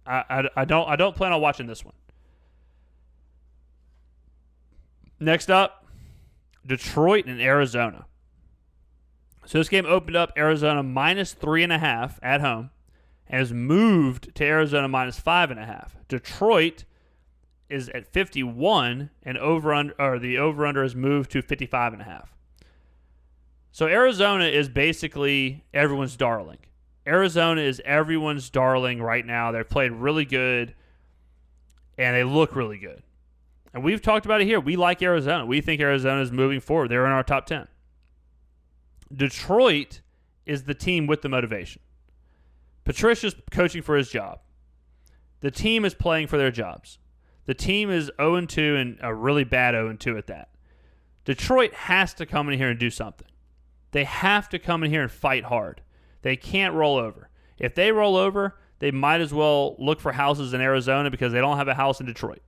I don't plan on watching this one. Next up, Detroit and Arizona. So this game opened up Arizona minus 3.5 at home and has moved to Arizona minus 5.5. Detroit is at 51 and the over-under has moved to 55.5. So Arizona is basically everyone's darling. Arizona is everyone's darling right now. They've played really good, and they look really good. And we've talked about it here. We like Arizona. We think Arizona is moving forward. They're in our top 10. Detroit is the team with the motivation. Patricia's coaching for his job. The team is playing for their jobs. The team is 0-2 and a really bad 0-2 at that. Detroit has to come in here and do something. They have to come in here and fight hard. They can't roll over. If they roll over, they might as well look for houses in Arizona because they don't have a house in Detroit.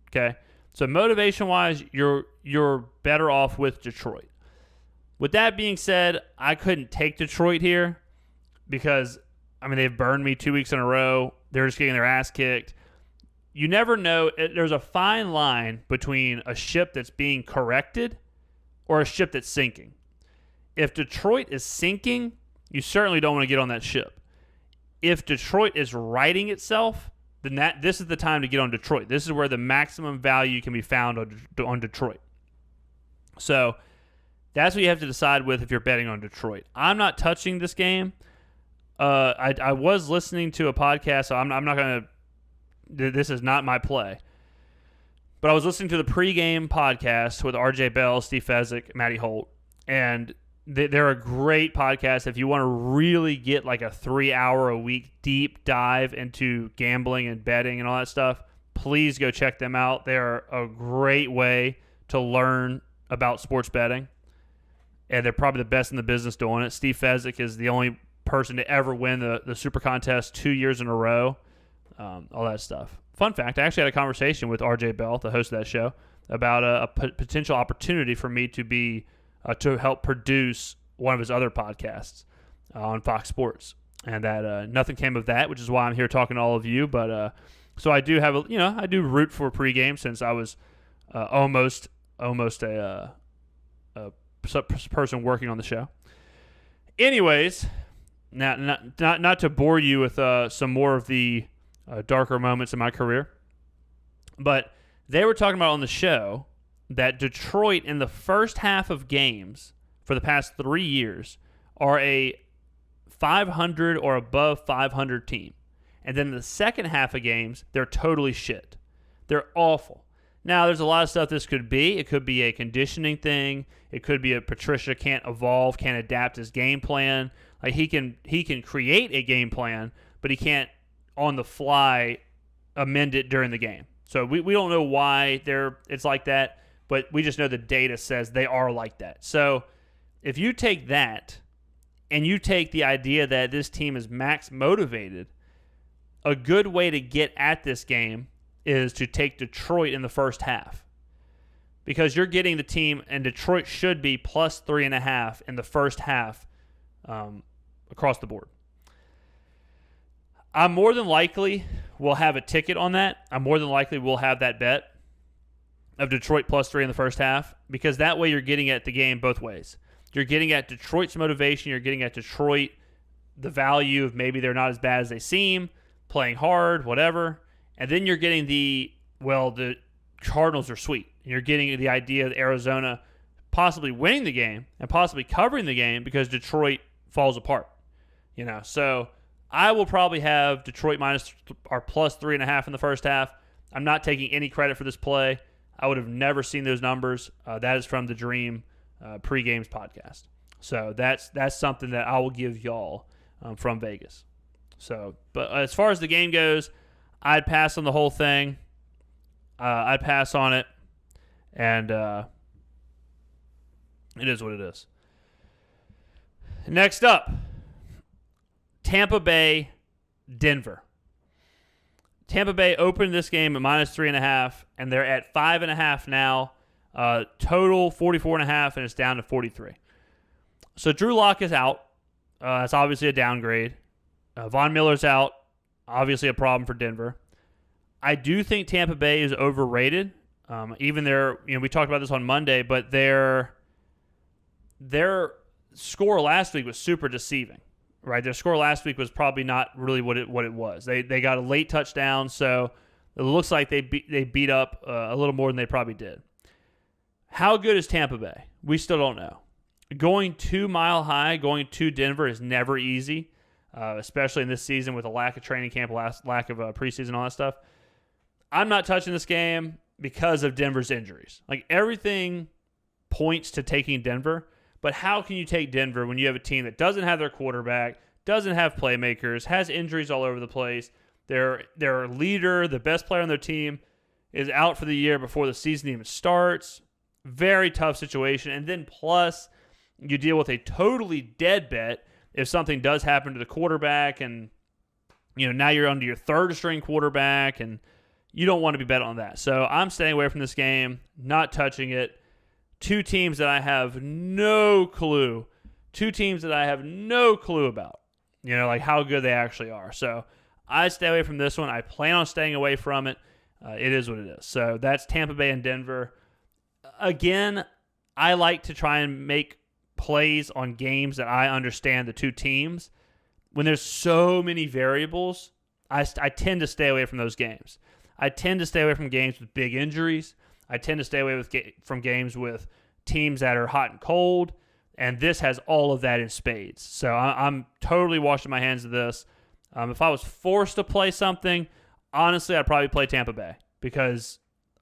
Okay? So motivation-wise, you're better off with Detroit. With that being said, I couldn't take Detroit here because, I mean, they've burned me 2 weeks in a row. They're just getting their ass kicked. You never know. There's a fine line between a ship that's being corrected or a ship that's sinking. If Detroit is sinking, you certainly don't want to get on that ship. If Detroit is righting itself, then this is the time to get on Detroit. This is where the maximum value can be found on Detroit. So that's what you have to decide with if you're betting on Detroit. I'm not touching this game. I was listening to a podcast, so I'm not going to – this is not my play. But I was listening to the pregame podcast with RJ Bell, Steve Fezzik, Matty Holt, and they're a great podcast if you want to really get like a 3-hour-a-week deep dive into gambling and betting and all that stuff. Please go check them out. They're a great way to learn about sports betting, and they're probably the best in the business doing it. Steve Fezzik is the only person to ever win the Super Contest 2 years in a row, all that stuff. Fun fact, I actually had a conversation with RJ Bell, the host of that show, about a potential opportunity for me to be to help produce one of his other podcasts on Fox Sports, and that nothing came of that, which is why I'm here talking to all of you. But so I do have I do root for pregame since I was almost a person working on the show. Anyways, not to bore you with some more of the darker moments in my career, but they were talking about on the show that Detroit in the first half of games for the past 3 years are a 500 or above 500 team. And then in the second half of games, they're totally shit. They're awful. Now, there's a lot of stuff this could be. It could be a conditioning thing. It could be a Patricia can't evolve, can't adapt his game plan. Like he can create a game plan, but he can't on the fly amend it during the game. So we don't know why it's like that, but we just know the data says they are like that. So if you take that and you take the idea that this team is max motivated, a good way to get at this game is to take Detroit in the first half, because you're getting the team, and Detroit should be plus 3.5 in the first half across the board. I more than likely will have a ticket on that. I more than likely will have that bet of Detroit plus 3 in the first half, because that way you're getting at the game both ways. You're getting at Detroit's motivation. You're getting at Detroit the value of maybe they're not as bad as they seem, playing hard, whatever. And then you're getting the Cardinals are sweet. And you're getting the idea of Arizona possibly winning the game and possibly covering the game because Detroit falls apart. So I will probably have Detroit minus or plus 3.5 in the first half. I'm not taking any credit for this play. I would have never seen those numbers. That is from the Dream pre-games podcast. So that's something that I will give y'all from Vegas. So, but as far as the game goes, I'd pass on the whole thing. I'd pass on it, and it is what it is. Next up, Tampa Bay, Denver. Tampa Bay opened this game at minus 3.5, and they're at 5.5 now. Total 44.5, and it's down to 43. So Drew Lock is out. That's obviously a downgrade. Von Miller's out. Obviously a problem for Denver. I do think Tampa Bay is overrated. Even we talked about this on Monday, but their score last week was super deceiving. Right, their score last week was probably not really what it was. They got a late touchdown, so it looks like they beat up a little more than they probably did. How good is Tampa Bay? We still don't know. Going to Mile High, going to Denver is never easy, especially in this season with a lack of training camp, lack of preseason, all that stuff. I'm not touching this game because of Denver's injuries. Like, everything points to taking Denver. But how can you take Denver when you have a team that doesn't have their quarterback, doesn't have playmakers, has injuries all over the place? Their leader, the best player on their team, is out for the year before the season even starts. Very tough situation. And then plus, you deal with a totally dead bet if something does happen to the quarterback, and now you're under your third string quarterback, and you don't want to be bet on that. So I'm staying away from this game, not touching it. Two teams that I have no clue about, like how good they actually are. So I stay away from this one. I plan on staying away from it. It is what it is. So that's Tampa Bay and Denver. Again, I like to try and make plays on games that I understand the two teams. When there's so many variables, I tend to stay away from those games. I tend to stay away from games with big injuries. I tend to stay away from games with teams that are hot and cold, and this has all of that in spades. So I'm totally washing my hands of this. If I was forced to play something, honestly, I'd probably play Tampa Bay because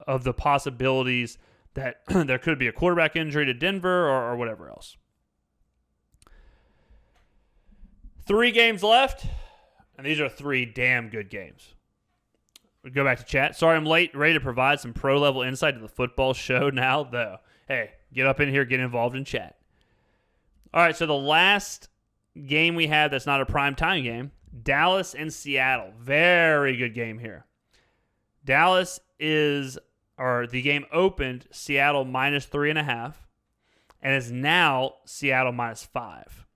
of the possibilities that there could be a quarterback injury to Denver or whatever else. 3 games left, and these are 3 damn good games. Go back to chat. Sorry I'm late. Ready to provide some pro-level insight to the football show now, though. Hey, get up in here, get involved in chat. All right, so the last game we had that's not a prime time game, Dallas and Seattle. Very good game here. The game opened Seattle minus 3.5, and is now Seattle minus 5.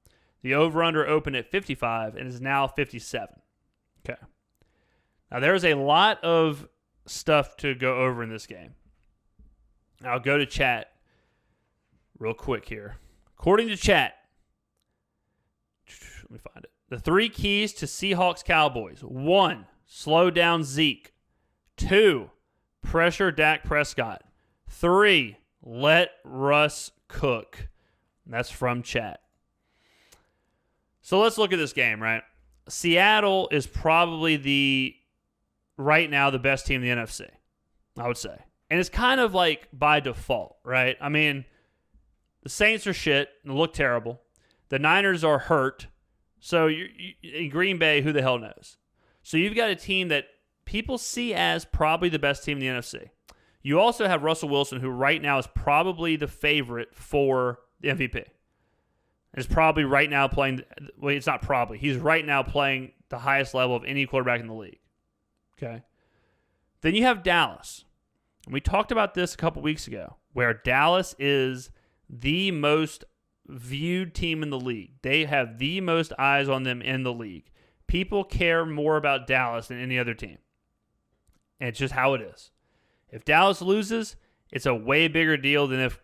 The over-under opened at 55 and is now 57. Okay. Now, there's a lot of stuff to go over in this game. I'll go to chat real quick here. According to chat, let me find it. The 3 keys to Seahawks-Cowboys. 1, slow down Zeke. 2, pressure Dak Prescott. 3, let Russ cook. And that's from chat. So let's look at this game, right? Seattle is probably right now the best team in the NFC, I would say. And it's kind of like by default, right? I mean, the Saints are shit and look terrible. The Niners are hurt. So in Green Bay, who the hell knows? So you've got a team that people see as probably the best team in the NFC. You also have Russell Wilson, who right now is probably the favorite for the MVP. Is probably right now playing, well, it's not probably. He's right now playing the highest level of any quarterback in the league. Okay. Then you have Dallas. And we talked about this a couple weeks ago, where Dallas is the most viewed team in the league. They have the most eyes on them in the league. People care more about Dallas than any other team. And it's just how it is. If Dallas loses, it's a way bigger deal than if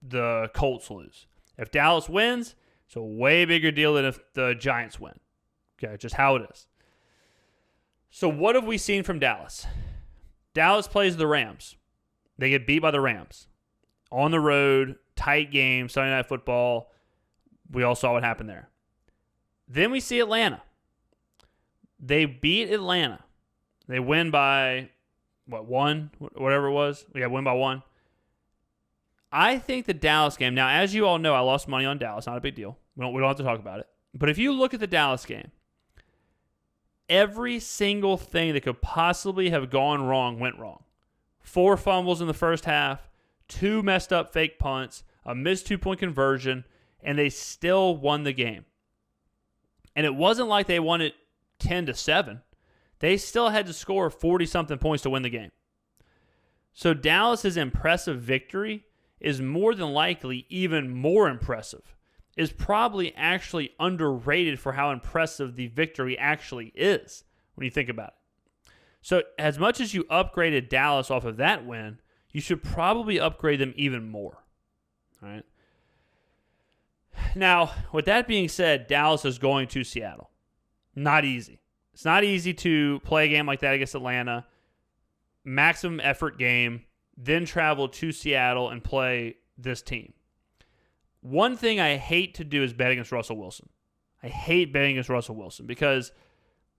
the Colts lose. If Dallas wins, So way bigger deal than if the Giants win. Okay, just how it is. So what have we seen from Dallas? Dallas plays the Rams. They get beat by the Rams. On the road, tight game, Sunday Night Football. We all saw what happened there. Then we see Atlanta. They beat Atlanta. They win by, one? Whatever it was. Yeah, win by 1. I think the Dallas game, now as you all know, I lost money on Dallas. Not a big deal. We don't have to talk about it. But if you look at the Dallas game, every single thing that could possibly have gone wrong went wrong. 4 fumbles in the first half, 2 messed up fake punts, a missed 2-point conversion, and they still won the game. And it wasn't like they won it 10-7. They still had to score 40-something points to win the game. So Dallas's impressive victory is more than likely even more impressive. Is probably actually underrated for how impressive the victory actually is when you think about it. So as much as you upgraded Dallas off of that win, you should probably upgrade them even more. All right. Now, with that being said, Dallas is going to Seattle. Not easy. It's not easy to play a game like that against Atlanta. Maximum effort game, then travel to Seattle and play this team. One thing I hate to do is bet against Russell Wilson. I hate betting against Russell Wilson because,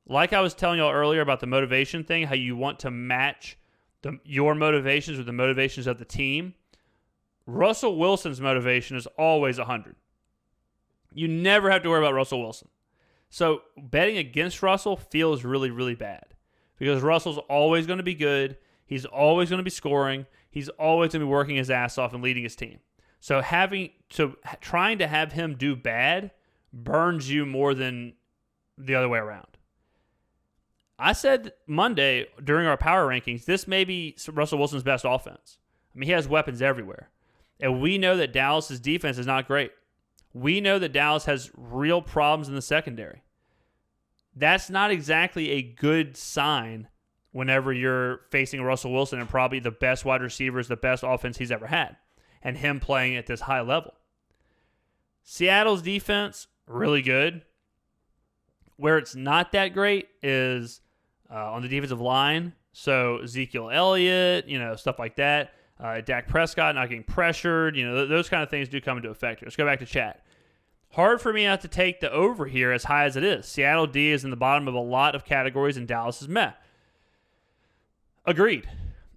like I was telling y'all earlier about the motivation thing, how you want to match your motivations with the motivations of the team, Russell Wilson's motivation is always 100. You never have to worry about Russell Wilson. So betting against Russell feels really, really bad because Russell's always going to be good. He's always going to be scoring. He's always going to be working his ass off and leading his team. So trying to have him do bad burns you more than the other way around. I said Monday during our power rankings, this may be Russell Wilson's best offense. I mean, he has weapons everywhere. And we know that Dallas's defense is not great. We know that Dallas has real problems in the secondary. That's not exactly a good sign whenever you're facing Russell Wilson and probably the best wide receivers, the best offense he's ever had, and him playing at this high level. Seattle's defense, really good. Where it's not that great is on the defensive line. So Ezekiel Elliott, stuff like that. Dak Prescott not getting pressured. Those kind of things do come into effect. Let's go back to chat. Hard for me not to take the over here as high as it is. Seattle D is in the bottom of a lot of categories and Dallas is meh. Agreed.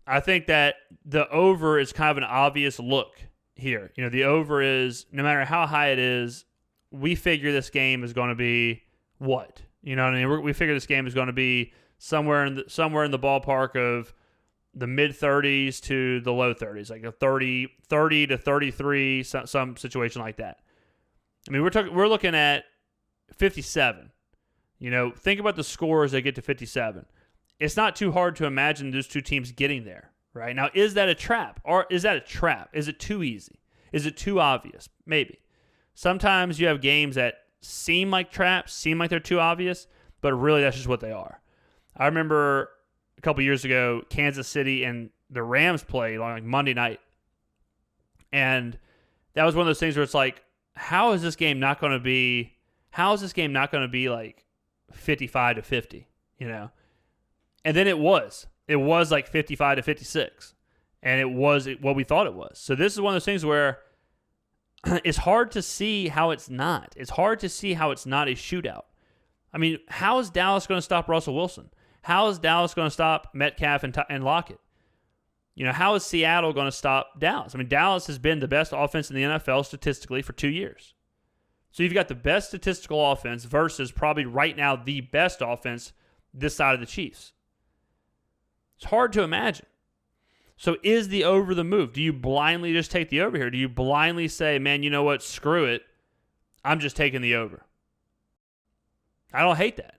I think that the over is kind of an obvious look here. The over is, no matter how high it is, we figure this game is going to be what? You know what I mean? We figure this game is going to be somewhere in the ballpark of the mid-30s to the low 30s, like a 30 to 33, some situation like that. I mean, we're looking at 57. Think about the scores that get to 57. It's not too hard to imagine those two teams getting there, right? Now, is that a trap? Or is that a trap? Is it too easy? Is it too obvious? Maybe. Sometimes you have games that seem like traps, seem like they're too obvious, but really that's just what they are. I remember a couple years ago, Kansas City and the Rams played on like Monday night. And that was one of those things where it's like, how is this game not going to be like 55-50, And then it was like 55-56. And it was what we thought it was. So this is one of those things where it's hard to see how it's not. It's hard to see how it's not a shootout. I mean, how is Dallas going to stop Russell Wilson? How is Dallas going to stop Metcalf and Lockett? How is Seattle going to stop Dallas? I mean, Dallas has been the best offense in the NFL statistically for 2 years. So you've got the best statistical offense versus probably right now the best offense this side of the Chiefs. It's hard to imagine. So is the over the move? Do you blindly just take the over here? Do you blindly say, man, you know what? Screw it. I'm just taking the over. I don't hate that.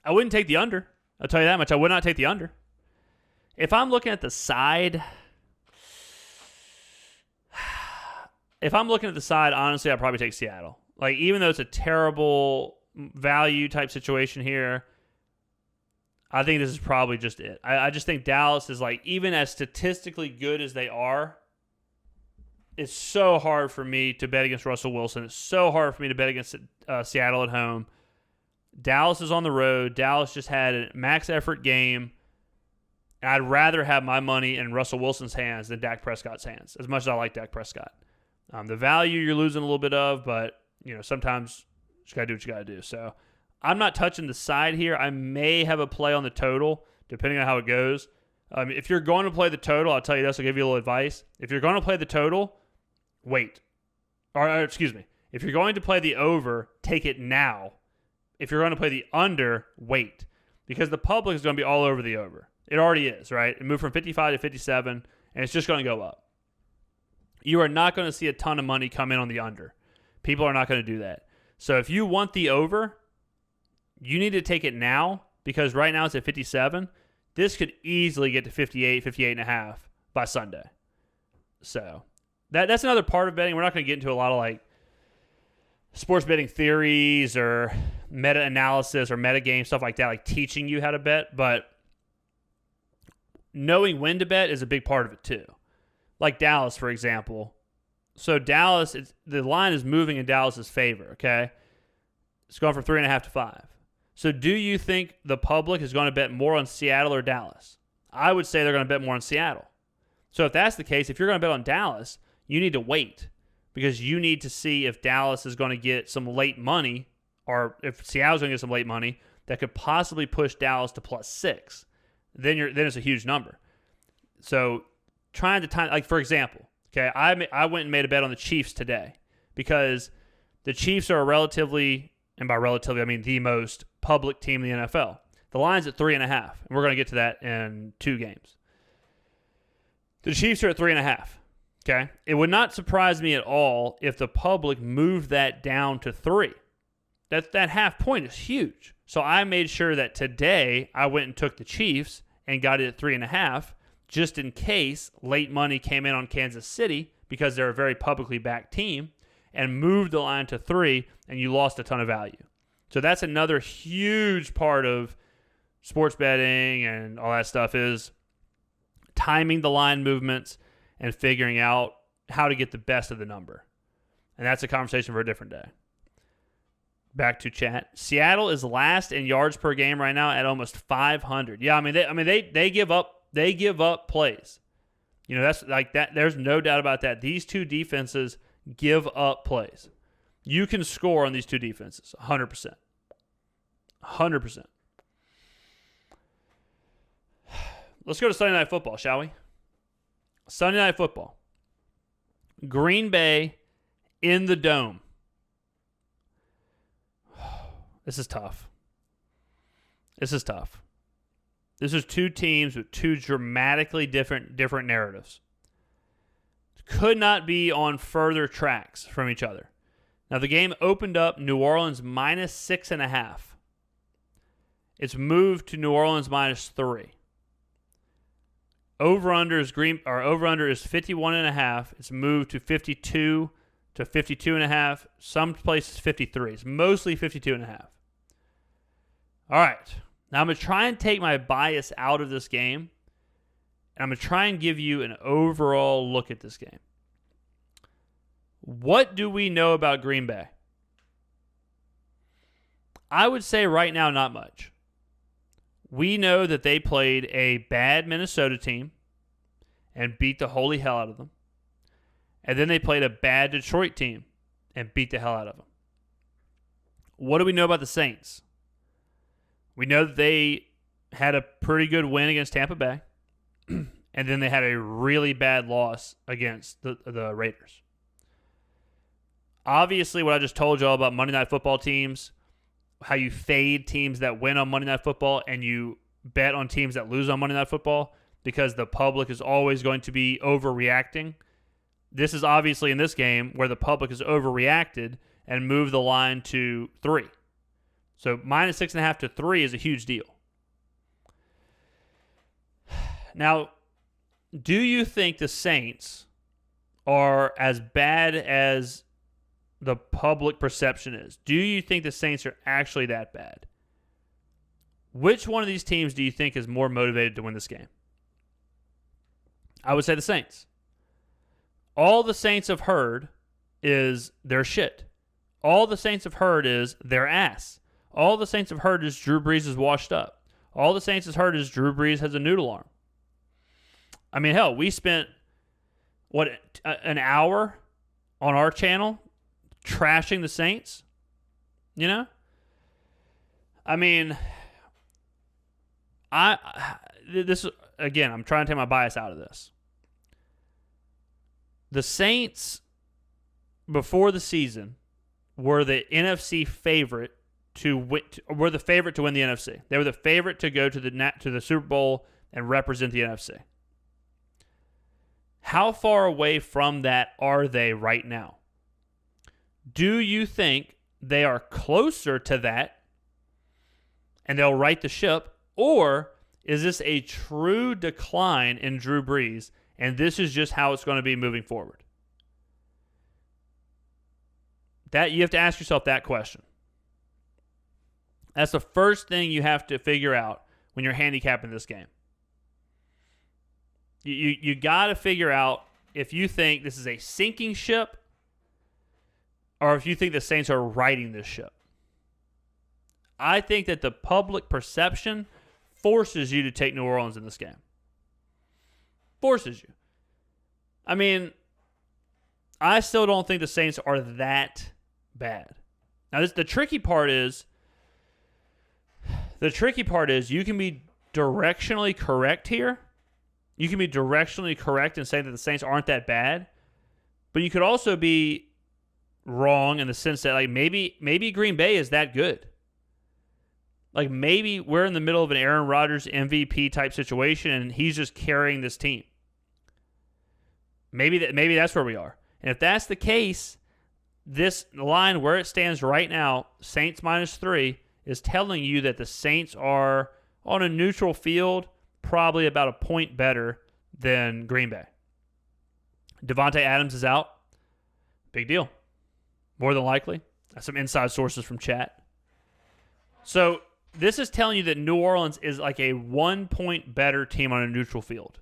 I wouldn't take the under. I'll tell you that much. I would not take the under. If I'm looking at the side, honestly, I'd probably take Seattle. Like, even though it's a terrible value type situation here, I think this is probably just it. I just think Dallas is like, even as statistically good as they are, It's so hard for me to bet against Russell Wilson. It's so hard for me to bet against Seattle at home. Dallas is on the road. Dallas just had a max effort game. And I'd rather have my money in Russell Wilson's hands than Dak Prescott's hands, as much as I like Dak Prescott. The value you're losing a little bit of, but sometimes you just got to do what you got to do. So I'm not touching the side here. I may have a play on the total, depending on how it goes. If you're going to play the total, I'll tell you this. I'll give you a little advice. If you're going to play the total, wait. Or excuse me. If you're going to play the over, take it now. If you're going to play the under, wait. Because the public is going to be all over the over. It already is, right? It moved from 55 to 57, and it's just going to go up. You are not going to see a ton of money come in on the under. People are not going to do that. So if you want the over, you need to take it now, because right now it's at 57. This could easily get to 58, 58.5 by Sunday. So that's another part of betting. We're not going to get into a lot of like sports betting theories or meta-analysis or meta-game, stuff like that, like teaching you how to bet. But knowing when to bet is a big part of it too. Like Dallas, for example. So Dallas, the line is moving in Dallas's favor, okay? It's going from 3.5 to 5. So do you think the public is going to bet more on Seattle or Dallas? I would say they're going to bet more on Seattle. So if that's the case, if you're going to bet on Dallas, you need to wait, because you need to see if Dallas is going to get some late money, or if Seattle's going to get some late money that could possibly push Dallas to +6. Then it's a huge number. So trying to time, like for example, okay, I went and made a bet on the Chiefs today, because the Chiefs are a relatively, and by relatively I mean the most public team in the NFL. The line's at 3.5, and we're going to get to that in 2 games. The Chiefs are at 3.5. Okay, it would not surprise me at all if the public moved that down to 3. That half point is huge. So I made sure that today I went and took the Chiefs and got it at 3.5, just in case late money came in on Kansas City, because they're a very publicly backed team, and moved the line to 3, and you lost a ton of value. So that's another huge part of sports betting and all that stuff, is timing the line movements and figuring out how to get the best of the number. And that's a conversation for a different day. Back to chat. Seattle is last in yards per game right now at almost 500. Yeah, they give up plays. That's like that. There's no doubt about that. These two defenses give up plays. You can score on these two defenses 100%. 100%. Let's go to Sunday Night Football, shall we? Sunday Night Football. Green Bay in the Dome. This is tough. This is two teams with two dramatically different narratives. Could not be on further tracks from each other. Now, the game opened up New Orleans -6.5. It's moved to New Orleans -3. Over-under is 51.5. It's moved to 52 to 52.5. Some places 53. It's mostly 52.5. All right. Now I'm going to try and take my bias out of this game, and I'm going to try and give you an overall look at this game. What do we know about Green Bay? I would say right now, not much. We know that they played a bad Minnesota team and beat the holy hell out of them. And then they played a bad Detroit team and beat the hell out of them. What do we know about the Saints? We know that they had a pretty good win against Tampa Bay, and then they had a really bad loss against the Raiders. Obviously, what I just told you all about Monday Night Football teams, how you fade teams that win on Monday Night Football and you bet on teams that lose on Monday Night Football because the public is always going to be overreacting. This is obviously in this game where the public has overreacted and moved the line to 3. So -6.5 to 3 is a huge deal. Now, do you think the Saints are as bad as the public perception is? Do you think the Saints are actually that bad? Which one of these teams do you think is more motivated to win this game? I would say the Saints. all the Saints have heard is their shit. All the Saints have heard is their ass. All the Saints have heard is Drew Brees is washed up. All the Saints have heard is Drew Brees has a noodle arm. I mean, hell, we spent, an hour on our channel trashing the Saints? You know? I mean, this again, I'm trying to take my bias out of this. The Saints, before the season, were the NFC favorite were the favorite to win the NFC. They were the favorite to go to the Super Bowl and represent the NFC. How far away from that are they right now? Do you think they are closer to that and they'll right the ship, or is this a true decline in Drew Brees and this is just how it's going to be moving forward? That you have to ask yourself that question. That's the first thing you have to figure out when you're handicapping this game. You got to figure out if you think this is a sinking ship or if you think the Saints are righting this ship. I think that the public perception forces you to take New Orleans in this game. Forces you. I mean, I still don't think the Saints are that bad. Now, the tricky part is you can be directionally correct here. You can be directionally correct in saying that the Saints aren't that bad, but you could also be wrong in the sense that like maybe Green Bay is that good. Like maybe we're in the middle of an Aaron Rodgers MVP type situation and he's just carrying this team. Maybe that's where we are. And if that's the case, this line where it stands right now, Saints -3, is telling you that the Saints are on a neutral field, probably about a point better than Green Bay. Devontae Adams is out. Big deal. More than likely. That's some inside sources from chat. So this is telling you that New Orleans is like a 1 point better team on a neutral field.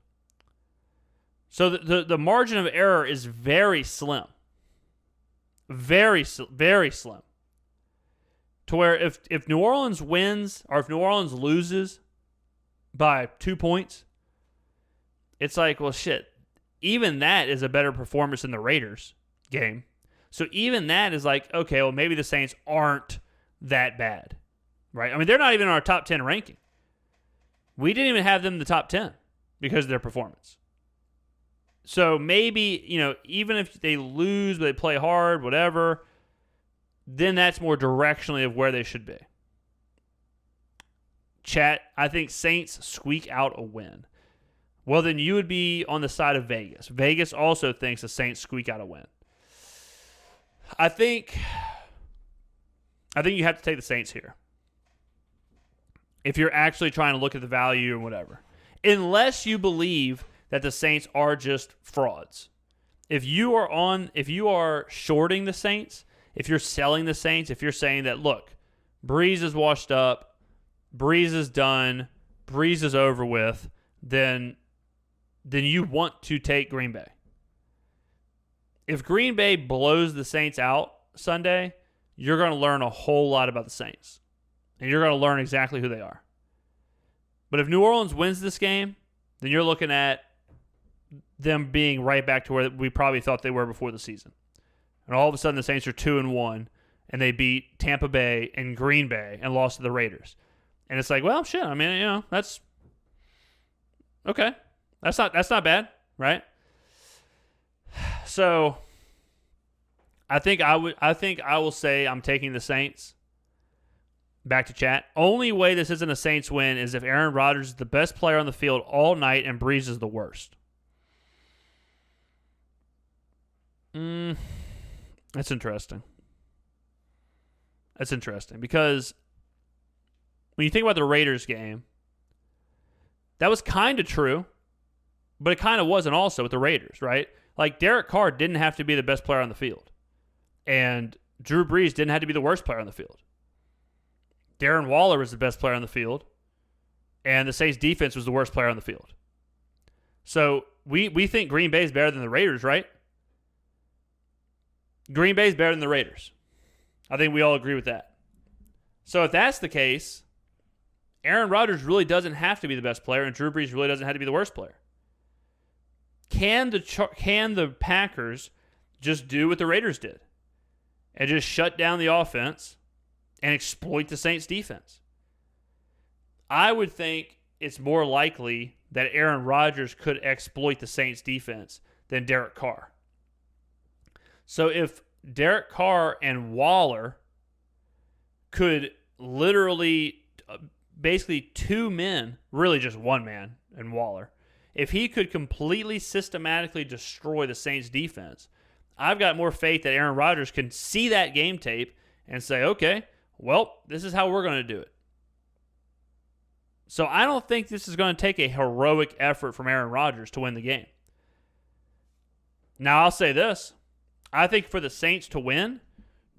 So the margin of error is very slim. Very, very slim. To where if New Orleans wins or if New Orleans loses by 2 points, it's like, well, shit. Even that is a better performance than the Raiders game. So even that is like, okay, well, maybe the Saints aren't that bad, right? I mean, they're not even in our top 10 ranking. We didn't even have them in the top 10 because of their performance. So maybe, even if they lose, but they play hard, whatever, then that's more directionally of where they should be. Chat, I think Saints squeak out a win. Well, then you would be on the side of Vegas. Vegas also thinks the Saints squeak out a win. I think you have to take the Saints here. If you're actually trying to look at the value and whatever. Unless you believe that the Saints are just frauds. If you are shorting the Saints, if you're selling the Saints, if you're saying that, look, Brees is washed up, Brees is done, Brees is over with, then you want to take Green Bay. If Green Bay blows the Saints out Sunday, you're going to learn a whole lot about the Saints. And you're going to learn exactly who they are. But if New Orleans wins this game, then you're looking at them being right back to where we probably thought they were before the season. And all of a sudden the Saints are 2-1, and they beat Tampa Bay and Green Bay and lost to the Raiders. And it's like, well, shit. I mean, that's okay. That's not bad, right? So I think I will say I'm taking the Saints. Back to chat. Only way this isn't a Saints win is if Aaron Rodgers is the best player on the field all night and Brees is the worst. That's interesting. That's interesting because when you think about the Raiders game, that was kind of true, but it kind of wasn't also with the Raiders, right? Like Derek Carr didn't have to be the best player on the field, and Drew Brees didn't have to be the worst player on the field. Darren Waller was the best player on the field, and the Saints defense was the worst player on the field. So we think Green Bay is better than the Raiders, right? Green Bay's better than the Raiders. I think we all agree with that. So if that's the case, Aaron Rodgers really doesn't have to be the best player, and Drew Brees really doesn't have to be the worst player. Can the Packers just do what the Raiders did and just shut down the offense and exploit the Saints' defense? I would think it's more likely that Aaron Rodgers could exploit the Saints' defense than Derek Carr. So if Derek Carr and Waller could literally, basically two men, really just one man and Waller, if he could completely systematically destroy the Saints defense, I've got more faith that Aaron Rodgers can see that game tape and say, okay, well, this is how we're going to do it. So I don't think this is going to take a heroic effort from Aaron Rodgers to win the game. Now, I'll say this. I think for the Saints to win,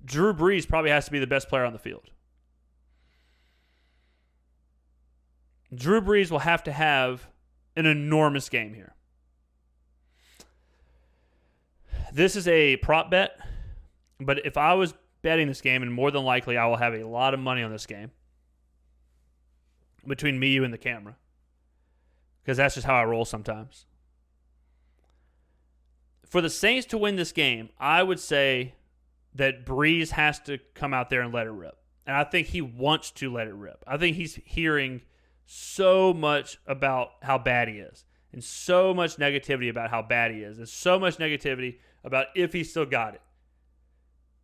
Drew Brees probably has to be the best player on the field. Drew Brees will have to have an enormous game here. This is a prop bet, but if I was betting this game, and more than likely I will have a lot of money on this game between me, you, and the camera, because that's just how I roll sometimes. For the Saints to win this game, I would say that Brees has to come out there and let it rip. And I think he wants to let it rip. I think he's hearing so much about how bad he is, and so much negativity about how bad he is, and so much negativity about if he still got it.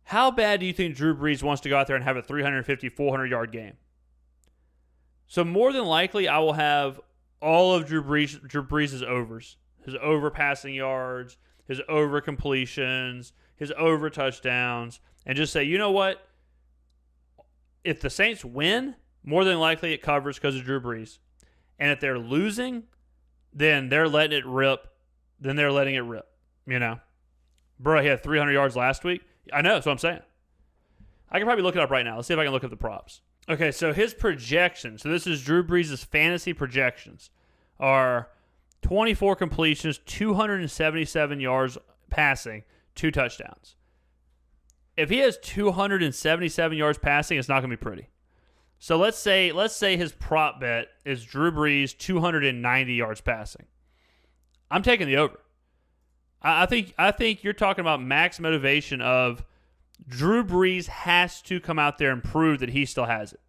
How bad do you think Drew Brees wants to go out there and have a 350, 400-yard game? So more than likely, I will have all of Drew Brees' overs, his over passing yards, his over completions, his over touchdowns, and just say, you know what? If the Saints win, more than likely it covers because of Drew Brees. And if they're losing, then they're letting it rip. Then they're letting it rip, you know? Bro, he had 300 yards last week. I know, that's what I'm saying. I can probably look it up right now. Let's see if I can look up the props. Okay, so his projections. So this is Drew Brees' fantasy projections are 24 completions, 277 yards passing, 2 touchdowns. If he has 277 yards passing, it's not going to be pretty. So let's say his prop bet is Drew Brees 290 yards passing. I'm taking the over. I think you're talking about max motivation of Drew Brees has to come out there and prove that he still has it.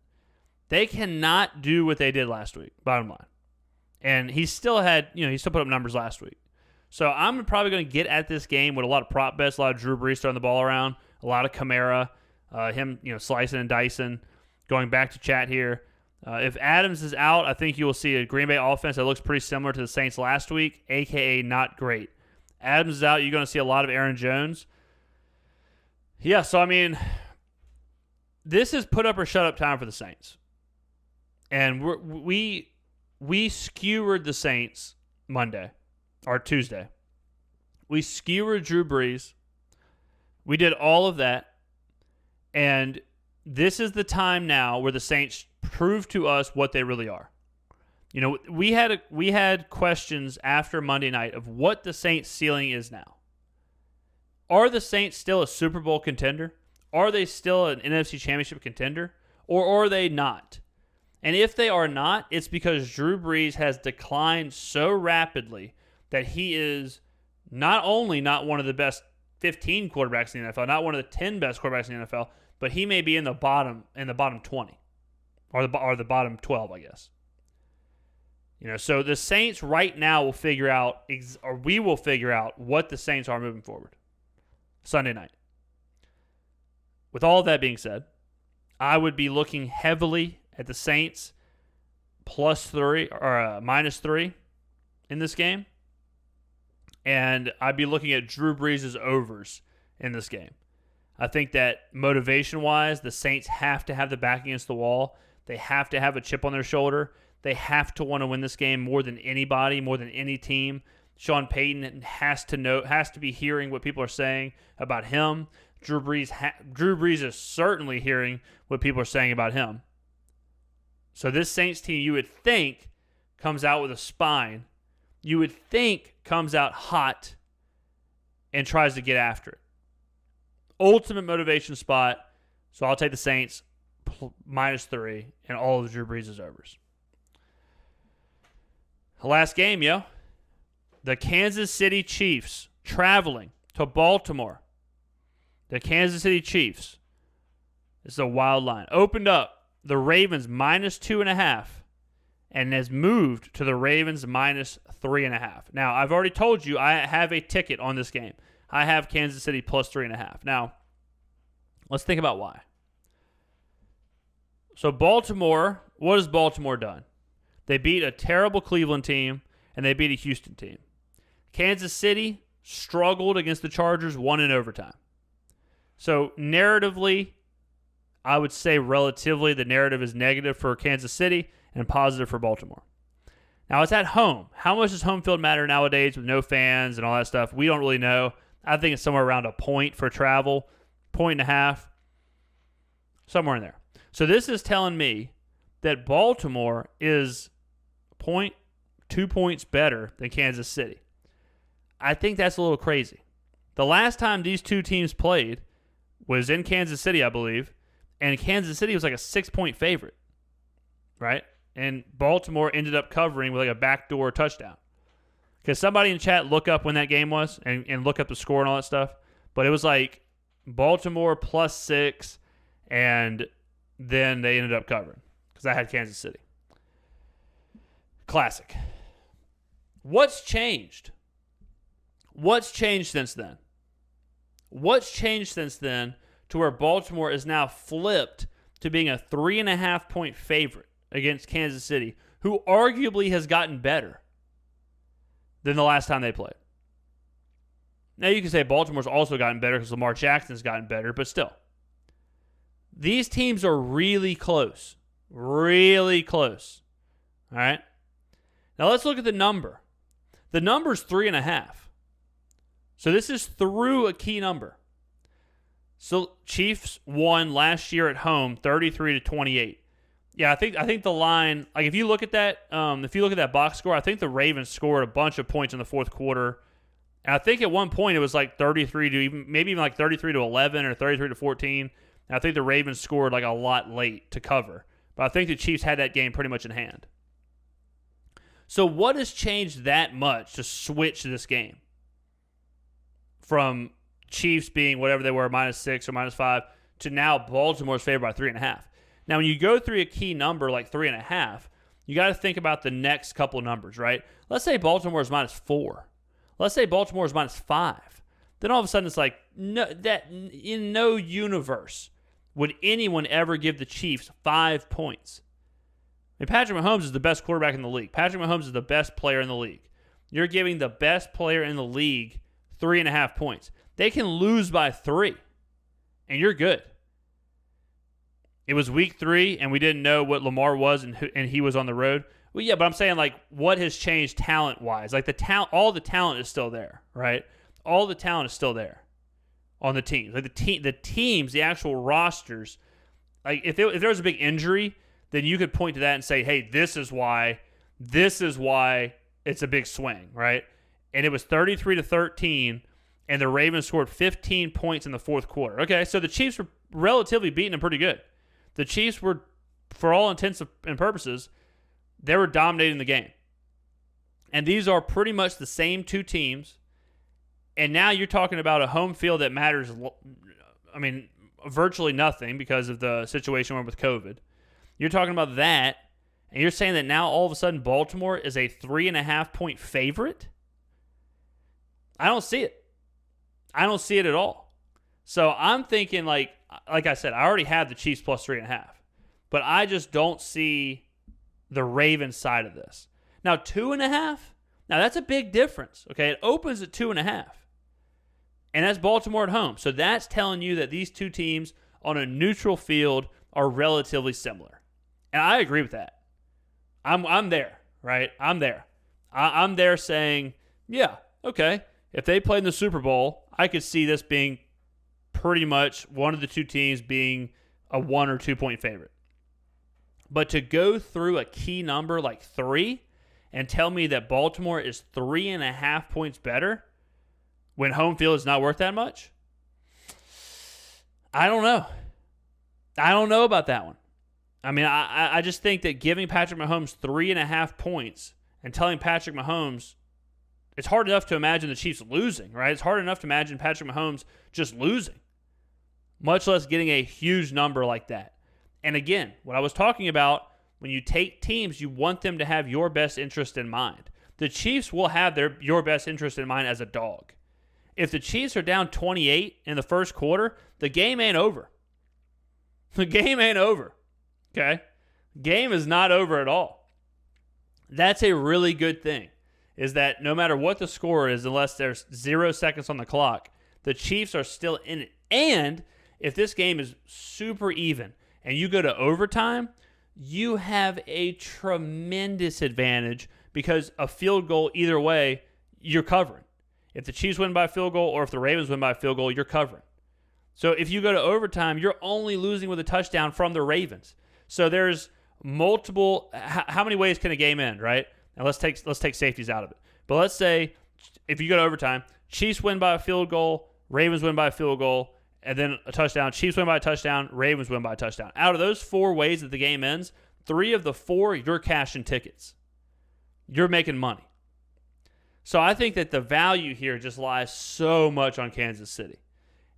They cannot do what they did last week, bottom line. And he still put up numbers last week. So I'm probably going to get at this game with a lot of prop bets, a lot of Drew Brees throwing the ball around, a lot of Kamara, him slicing and dicing. Going back to chat here, if Adams is out, I think you will see a Green Bay offense that looks pretty similar to the Saints last week, a.k.a. not great. Adams is out, you're going to see a lot of Aaron Jones. Yeah, so, I mean, this is put up or shut up time for the Saints. And we skewered the Saints Monday, or Tuesday. We skewered Drew Brees. We did all of that. And this is the time now where the Saints prove to us what they really are. You know, we had questions after Monday night of what the Saints' ceiling is now. Are the Saints still a Super Bowl contender? Are they still an NFC Championship contender? Or are they not? And if they are not, it's because Drew Brees has declined so rapidly that he is not only not one of the best 15 quarterbacks in the NFL, not one of the 10 best quarterbacks in the NFL, but he may be in the bottom 20 or the bottom 12, I guess. You know, so the Saints right now will figure out, or we will figure out what the Saints are moving forward Sunday night. With all of that being said, I would be looking heavily at the Saints +3 or -3 in this game. And I'd be looking at Drew Brees' overs in this game. I think that motivation-wise, the Saints have to have the back against the wall. They have to have a chip on their shoulder. They have to want to win this game more than anybody, more than any team. Sean Payton has to be hearing what people are saying about him. Drew Brees is certainly hearing what people are saying about him. So this Saints team, you would think, comes out with a spine. You would think comes out hot and tries to get after it. ultimate motivation spot. So I'll take the Saints -3 and all of Drew Brees' overs. Last game, yo. The Kansas City Chiefs traveling to Baltimore. The Kansas City Chiefs. This is a wild line. Opened up the Ravens -2.5 and has moved to the Ravens -3.5. Now, I've already told you I have a ticket on this game. I have Kansas City +3.5. Now, let's think about why. So Baltimore, what has Baltimore done? They beat a terrible Cleveland team, and they beat a Houston team. Kansas City struggled against the Chargers, won in overtime. So narratively, I would say relatively the narrative is negative for Kansas City and positive for Baltimore. Now, it's at home. How much does home field matter nowadays with no fans and all that stuff? We don't really know. I think it's somewhere around a point for travel, 1.5, somewhere in there. So this is telling me that Baltimore is 2 points better than Kansas City. I think that's a little crazy. The last time these two teams played was in Kansas City, I believe, and Kansas City was like a 6-point favorite, right? And Baltimore ended up covering with like a backdoor touchdown. Because somebody in chat look up when that game was and look up the score and all that stuff. But it was like Baltimore +6, and then they ended up covering because I had Kansas City. Classic. What's changed? What's changed since then? What's changed since then to where Baltimore is now flipped to being a 3.5-point favorite against Kansas City, who arguably has gotten better than the last time they played? Now, you can say Baltimore's also gotten better because Lamar Jackson's gotten better, but still. These teams are really close. Really close. All right? Now, let's look at the number. The number's 3.5. So this is through a key number. So Chiefs won last year at home 33-28. Yeah, I think the line, like if you look at that, box score, I think the Ravens scored a bunch of points in the fourth quarter. And I think at one point it was like 33 to maybe even like 33-11 or 33-14. And I think the Ravens scored like a lot late to cover. But I think the Chiefs had that game pretty much in hand. So what has changed that much to switch this game from Chiefs being whatever they were, -6 or -5, to now Baltimore's favored by 3.5? Now, when you go through a key number like 3.5, you got to think about the next couple of numbers, right? Let's say Baltimore is -4. Let's say Baltimore is -5. Then all of a sudden it's like, no, that in no universe would anyone ever give the Chiefs 5 points. I mean, Patrick Mahomes is the best quarterback in the league. Patrick Mahomes is the best player in the league. You're giving the best player in the league 3.5 points. They can lose by 3, and you're good. It was week 3, and we didn't know what Lamar was, and he was on the road. Well, yeah, but I'm saying, like, what has changed talent-wise? Like, all the talent is still there, right? All the talent is still there on the teams. Like, the teams, the actual rosters, like, if there was a big injury, then you could point to that and say, hey, this is why it's a big swing, right? And it was 33-13, and the Ravens scored 15 points in the fourth quarter. Okay, so the Chiefs were relatively beating them pretty good. The Chiefs were, for all intents and purposes, they were dominating the game. And these are pretty much the same two teams. And now you're talking about a home field that matters, I mean, virtually nothing because of the situation with COVID. You're talking about that, and you're saying that now all of a sudden Baltimore is a 3.5-point favorite? I don't see it. I don't see it at all. So I'm thinking, like I said, I already have the Chiefs +3.5. But I just don't see the Ravens side of this. Now, 2.5? Now, that's a big difference. Okay, it opens at 2.5. And that's Baltimore at home. So that's telling you that these two teams on a neutral field are relatively similar. And I agree with that. I'm there, right? I'm there. I'm there saying, yeah, okay, if they played in the Super Bowl, I could see this being pretty much one of the two teams being a 1 or 2 point favorite. But to go through a key number like 3 and tell me that Baltimore is 3.5 points better when home field is not worth that much, I don't know. I don't know about that one. I mean, I just think that giving Patrick Mahomes 3.5 points and telling Patrick Mahomes, it's hard enough to imagine the Chiefs losing, right? It's hard enough to imagine Patrick Mahomes just losing, much less getting a huge number like that. And again, what I was talking about, when you take teams, you want them to have your best interest in mind. The Chiefs will have your best interest in mind as a dog. If the Chiefs are down 28 in the first quarter, the game ain't over. The game ain't over. Okay? Game is not over at all. That's a really good thing, is that no matter what the score is, unless there's 0 seconds on the clock, the Chiefs are still in it. And if this game is super even and you go to overtime, you have a tremendous advantage because a field goal either way, you're covering. If the Chiefs win by field goal or if the Ravens win by field goal, you're covering. So if you go to overtime, you're only losing with a touchdown from the Ravens. So there's multiple. How many ways can a game end, right? And let's take safeties out of it. But let's say if you go to overtime, Chiefs win by a field goal, Ravens win by a field goal, and then a touchdown. Chiefs win by a touchdown, Ravens win by a touchdown. Out of those 4 ways that the game ends, 3 of the 4 you're cashing tickets. You're making money. So I think that the value here just lies so much on Kansas City.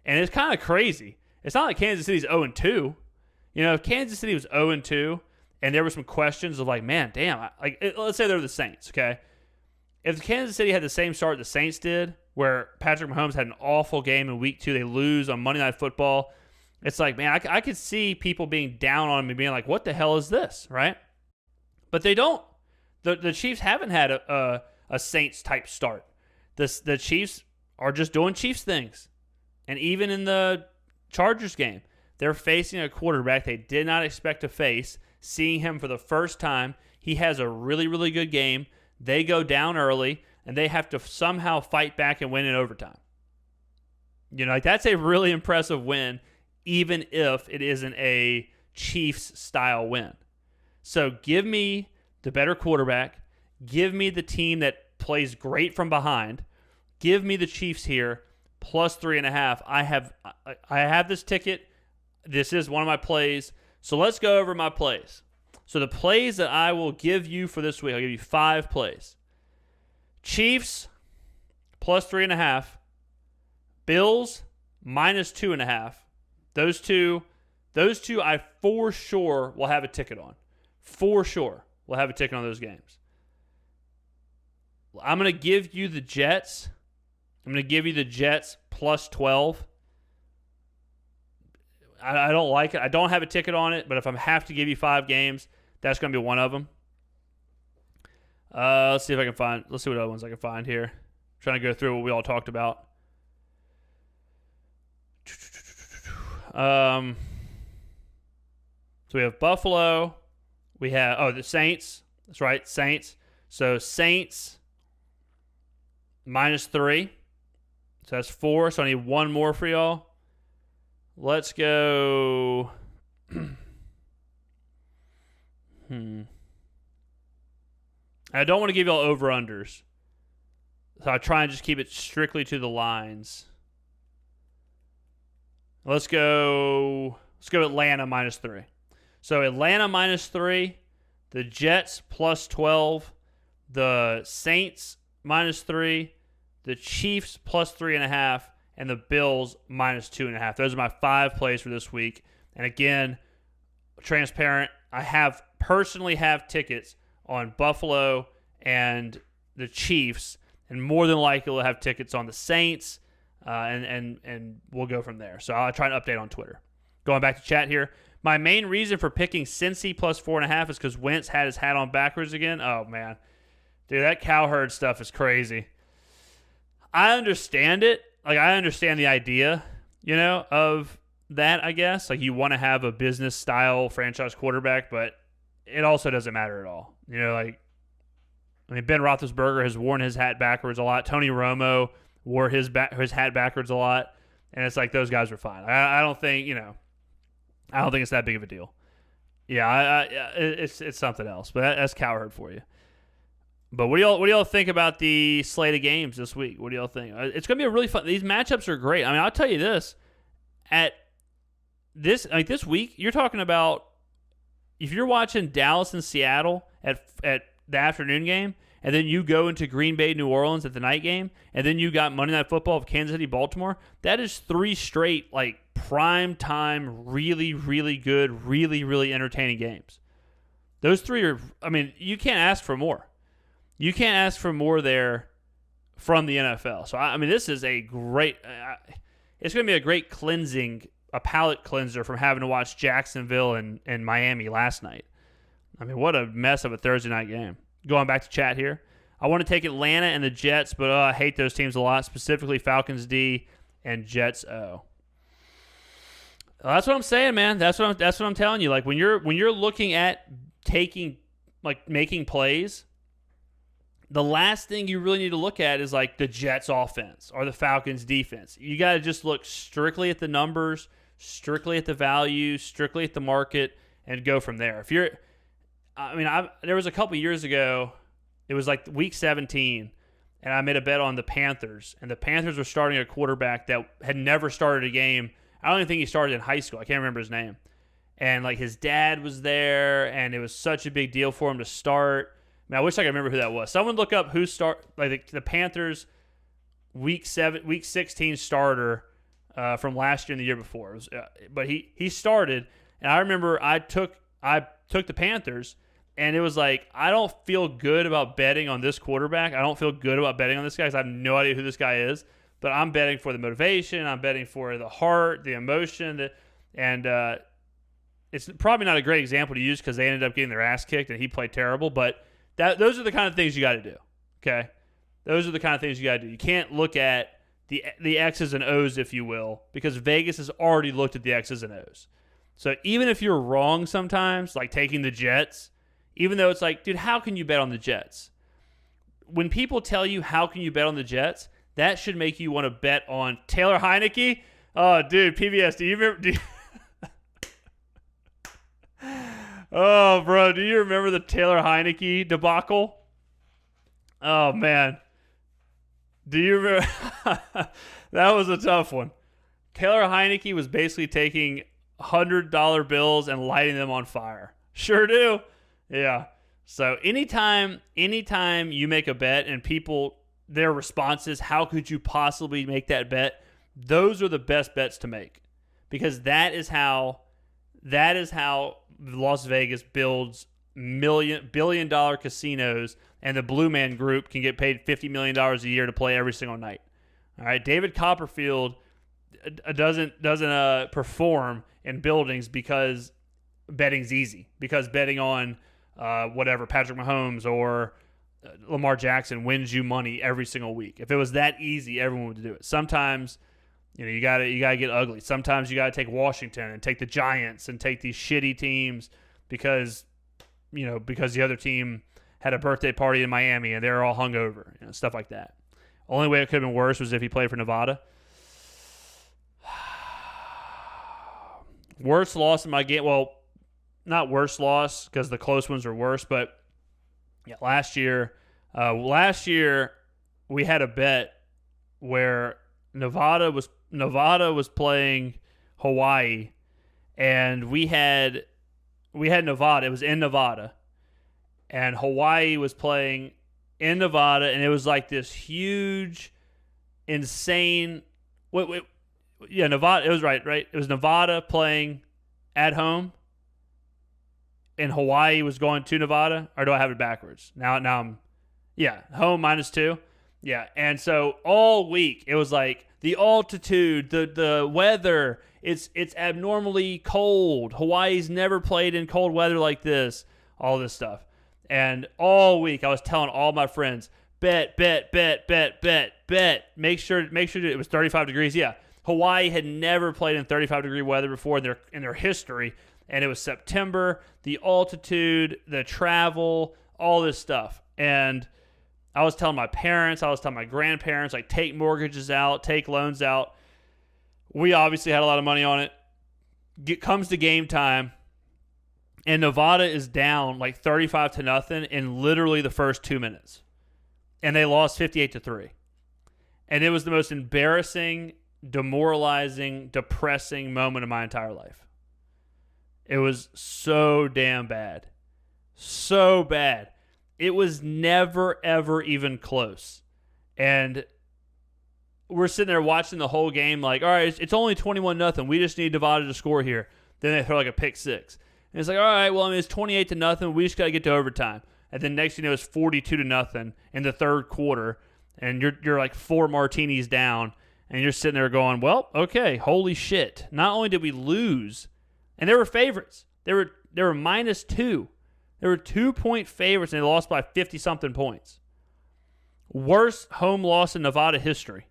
And it's kind of crazy. It's not like Kansas City's 0-2. You know, if Kansas City was 0-2 and there were some questions of like, man, damn, let's say they're the Saints, okay? If Kansas City had the same start the Saints did, where Patrick Mahomes had an awful game in week 2, they lose on Monday Night Football, it's like, man, I could see people being down on him and being like, what the hell is this, right? But they don't. The Chiefs haven't had a Saints-type start. The Chiefs are just doing Chiefs things. And even in the Chargers game, they're facing a quarterback they did not expect to face. Seeing him for the first time, he has a really, really good game. They go down early, and they have to somehow fight back and win in overtime. You know, like that's a really impressive win, even if it isn't a Chiefs-style win. So give me the better quarterback. Give me the team that plays great from behind. Give me the Chiefs here, plus 3.5. I have this ticket. This is one of my plays. So let's go over my plays. So the plays that I will give you for this week, I'll give you 5 plays. Chiefs, plus 3.5. Bills, minus 2.5. Those two I for sure will have a ticket on. For sure we'll have a ticket on those games. I'm going to give you the Jets. I'm going to give you the Jets plus 12. I don't like it. I don't have a ticket on it, but if I have to give you 5 games, that's going to be one of them. Let's see what other ones I can find here. I'm trying to go through what we all talked about. So we have Buffalo. We have, the Saints. That's right, Saints. So Saints, minus 3. So that's 4. So I need one more for y'all. Let's go. I don't want to give y'all over-unders. So I try and just keep it strictly to the lines. Let's go Atlanta minus 3. So Atlanta minus 3, the Jets plus 12, the Saints minus 3, the Chiefs plus 3.5, and the Bills minus 2.5. Those are my 5 plays for this week. And again, transparent, I personally have tickets on Buffalo and the Chiefs, and more than likely we'll have tickets on the Saints, and we'll go from there. So I'll try and update on Twitter. Going back to chat here, my main reason for picking Cincy plus 4.5 is because Wentz had his hat on backwards again. Oh, man. Dude, that Cowherd stuff is crazy. I understand it. Like, I understand the idea, of that, I guess. Like, you want to have a business-style franchise quarterback, but it also doesn't matter at all. Ben Roethlisberger has worn his hat backwards a lot. Tony Romo wore his hat backwards a lot, and it's like those guys are fine. I don't think it's that big of a deal. Yeah, it's something else, but that's Cowherd for you. But what do y'all think about the slate of games this week? What do y'all think? It's going to be a really fun. These matchups are great. I mean, I'll tell you this: at this week, you're talking about if you're watching Dallas and Seattle at the afternoon game, and then you go into Green Bay, New Orleans at the night game, and then you got Monday Night Football of Kansas City, Baltimore. That is 3 straight like prime time, really, really good, really, really entertaining games. Those 3 are. I mean, you can't ask for more. You can't ask for more there from the NFL. So I mean, this is a great. It's going to be a great a palate cleanser from having to watch Jacksonville and Miami last night. I mean, what a mess of a Thursday night game. Going back to chat here. I want to take Atlanta and the Jets, but I hate those teams a lot, specifically Falcons D and Jets O. Well, that's what I'm saying, man. That's what I'm telling you. Like when you're looking at making plays, the last thing you really need to look at is like the Jets offense or the Falcons defense. You got to just look strictly at the numbers, strictly at the value, strictly at the market, and go from there. There was a couple years ago, it was like week 17, and I made a bet on the Panthers, and the Panthers were starting a quarterback that had never started a game. I don't even think he started in high school. I can't remember his name. And like his dad was there, and it was such a big deal for him to start. I mean, I wish I could remember who that was. Someone look up who the Panthers week 16 starter from last year and the year before. But he started, and I remember I took the Panthers. And it was like, I don't feel good about betting on this quarterback. I don't feel good about betting on this guy because I have no idea who this guy is. But I'm betting for the motivation. I'm betting for the heart, the emotion. And it's probably not a great example to use because they ended up getting their ass kicked and he played terrible. But those are the kind of things you got to do, okay? Those are the kind of things you got to do. You can't look at the X's and O's, if you will, because Vegas has already looked at the X's and O's. So even if you're wrong sometimes, like taking the Jets, even though it's like, dude, how can you bet on the Jets? When people tell you how can you bet on the Jets, that should make you want to bet on Taylor Heineke. Oh, dude, PBS, do you remember? Oh, bro, do you remember the Taylor Heineke debacle? Oh, man. Do you remember? That was a tough one. Taylor Heineke was basically taking $100 bills and lighting them on fire. Sure do. Yeah. So anytime you make a bet and people, their response is, how could you possibly make that bet? Those are the best bets to make because that is how Las Vegas builds billion-dollar casinos, and the Blue Man Group can get paid $50 million a year to play every single night. All right. David Copperfield doesn't perform in buildings because betting's easy, because betting on Patrick Mahomes or Lamar Jackson wins you money every single week. If it was that easy, everyone would do it. Sometimes, you gotta get ugly. Sometimes you gotta take Washington and take the Giants and take these shitty teams because the other team had a birthday party in Miami and they're all hungover, stuff like that. Only way it could have been worse was if he played for Nevada. Worst loss in my game. Well, not worst loss because the close ones are worse, but yeah, last year we had a bet where Nevada was playing Hawaii, and we had Nevada. It was in Nevada, and Hawaii was playing in Nevada, and it was like this huge, insane. Nevada. It was right. It was Nevada playing at home. And Hawaii was going to Nevada, or do I have it backwards? Now I'm, home -2. Yeah, and so all week it was like the altitude, the weather, it's abnormally cold. Hawaii's never played in cold weather like this, all this stuff. And all week I was telling all my friends, bet. Make sure it was 35 degrees. Yeah, Hawaii had never played in 35-degree weather before in their history. And it was September, the altitude, the travel, all this stuff. And I was telling my parents, I was telling my grandparents, like, take mortgages out, take loans out. We obviously had a lot of money on it. Comes to game time, and Nevada is down like 35-0 in literally the first 2 minutes. And they lost 58-3. And it was the most embarrassing, demoralizing, depressing moment of my entire life. It was so damn bad. So bad. It was never, ever even close. And we're sitting there watching the whole game like, all right, it's only 21-0. We just need Nevada to score here. Then they throw like a pick six. And it's like, all right, well, I mean, it's 28-0. We just got to get to overtime. And then next thing you know, it's 42-0 in the third quarter. And you're like 4 martinis down. And you're sitting there going, well, okay, holy shit. Not only did we lose, and they were favorites. They were -2. They were 2-point favorites, and they lost by 50-something points. Worst home loss in Nevada history.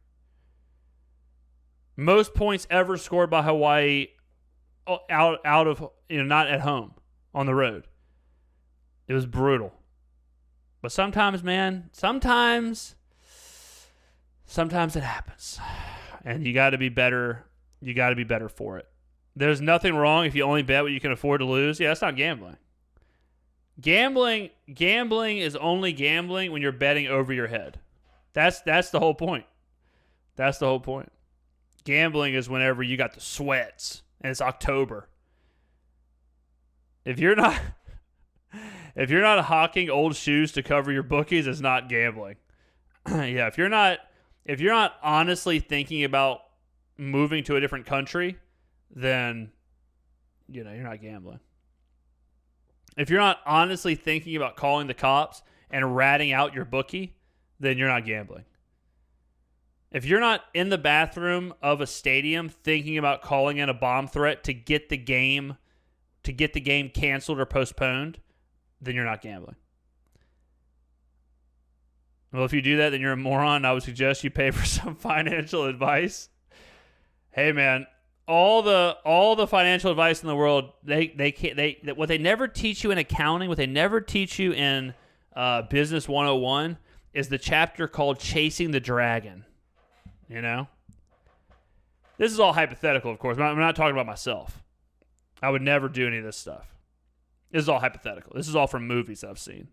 Most points ever scored by Hawaii out of, not at home, on the road. It was brutal. But sometimes, man, sometimes it happens. And you got to be better. You got to be better for it. There's nothing wrong if you only bet what you can afford to lose. Yeah, that's not gambling. Gambling is only gambling when you're betting over your head. That's the whole point. That's the whole point. Gambling is whenever you got the sweats and it's October. If you're not hawking old shoes to cover your bookies, it's not gambling. Yeah, if you're not honestly thinking about moving to a different country, then you're not gambling. If you're not honestly thinking about calling the cops and ratting out your bookie, then you're not gambling. If you're not in the bathroom of a stadium thinking about calling in a bomb threat to get the game canceled or postponed, then you're not gambling. Well, if you do that, then you're a moron. I would suggest you pay for some financial advice. Hey, man, all the financial advice in the world, what they never teach you in accounting, what they never teach you in Business 101 is the chapter called Chasing the Dragon. This is all hypothetical, of course. I'm not talking about myself. I would never do any of this stuff. This is all hypothetical. This is all from movies I've seen.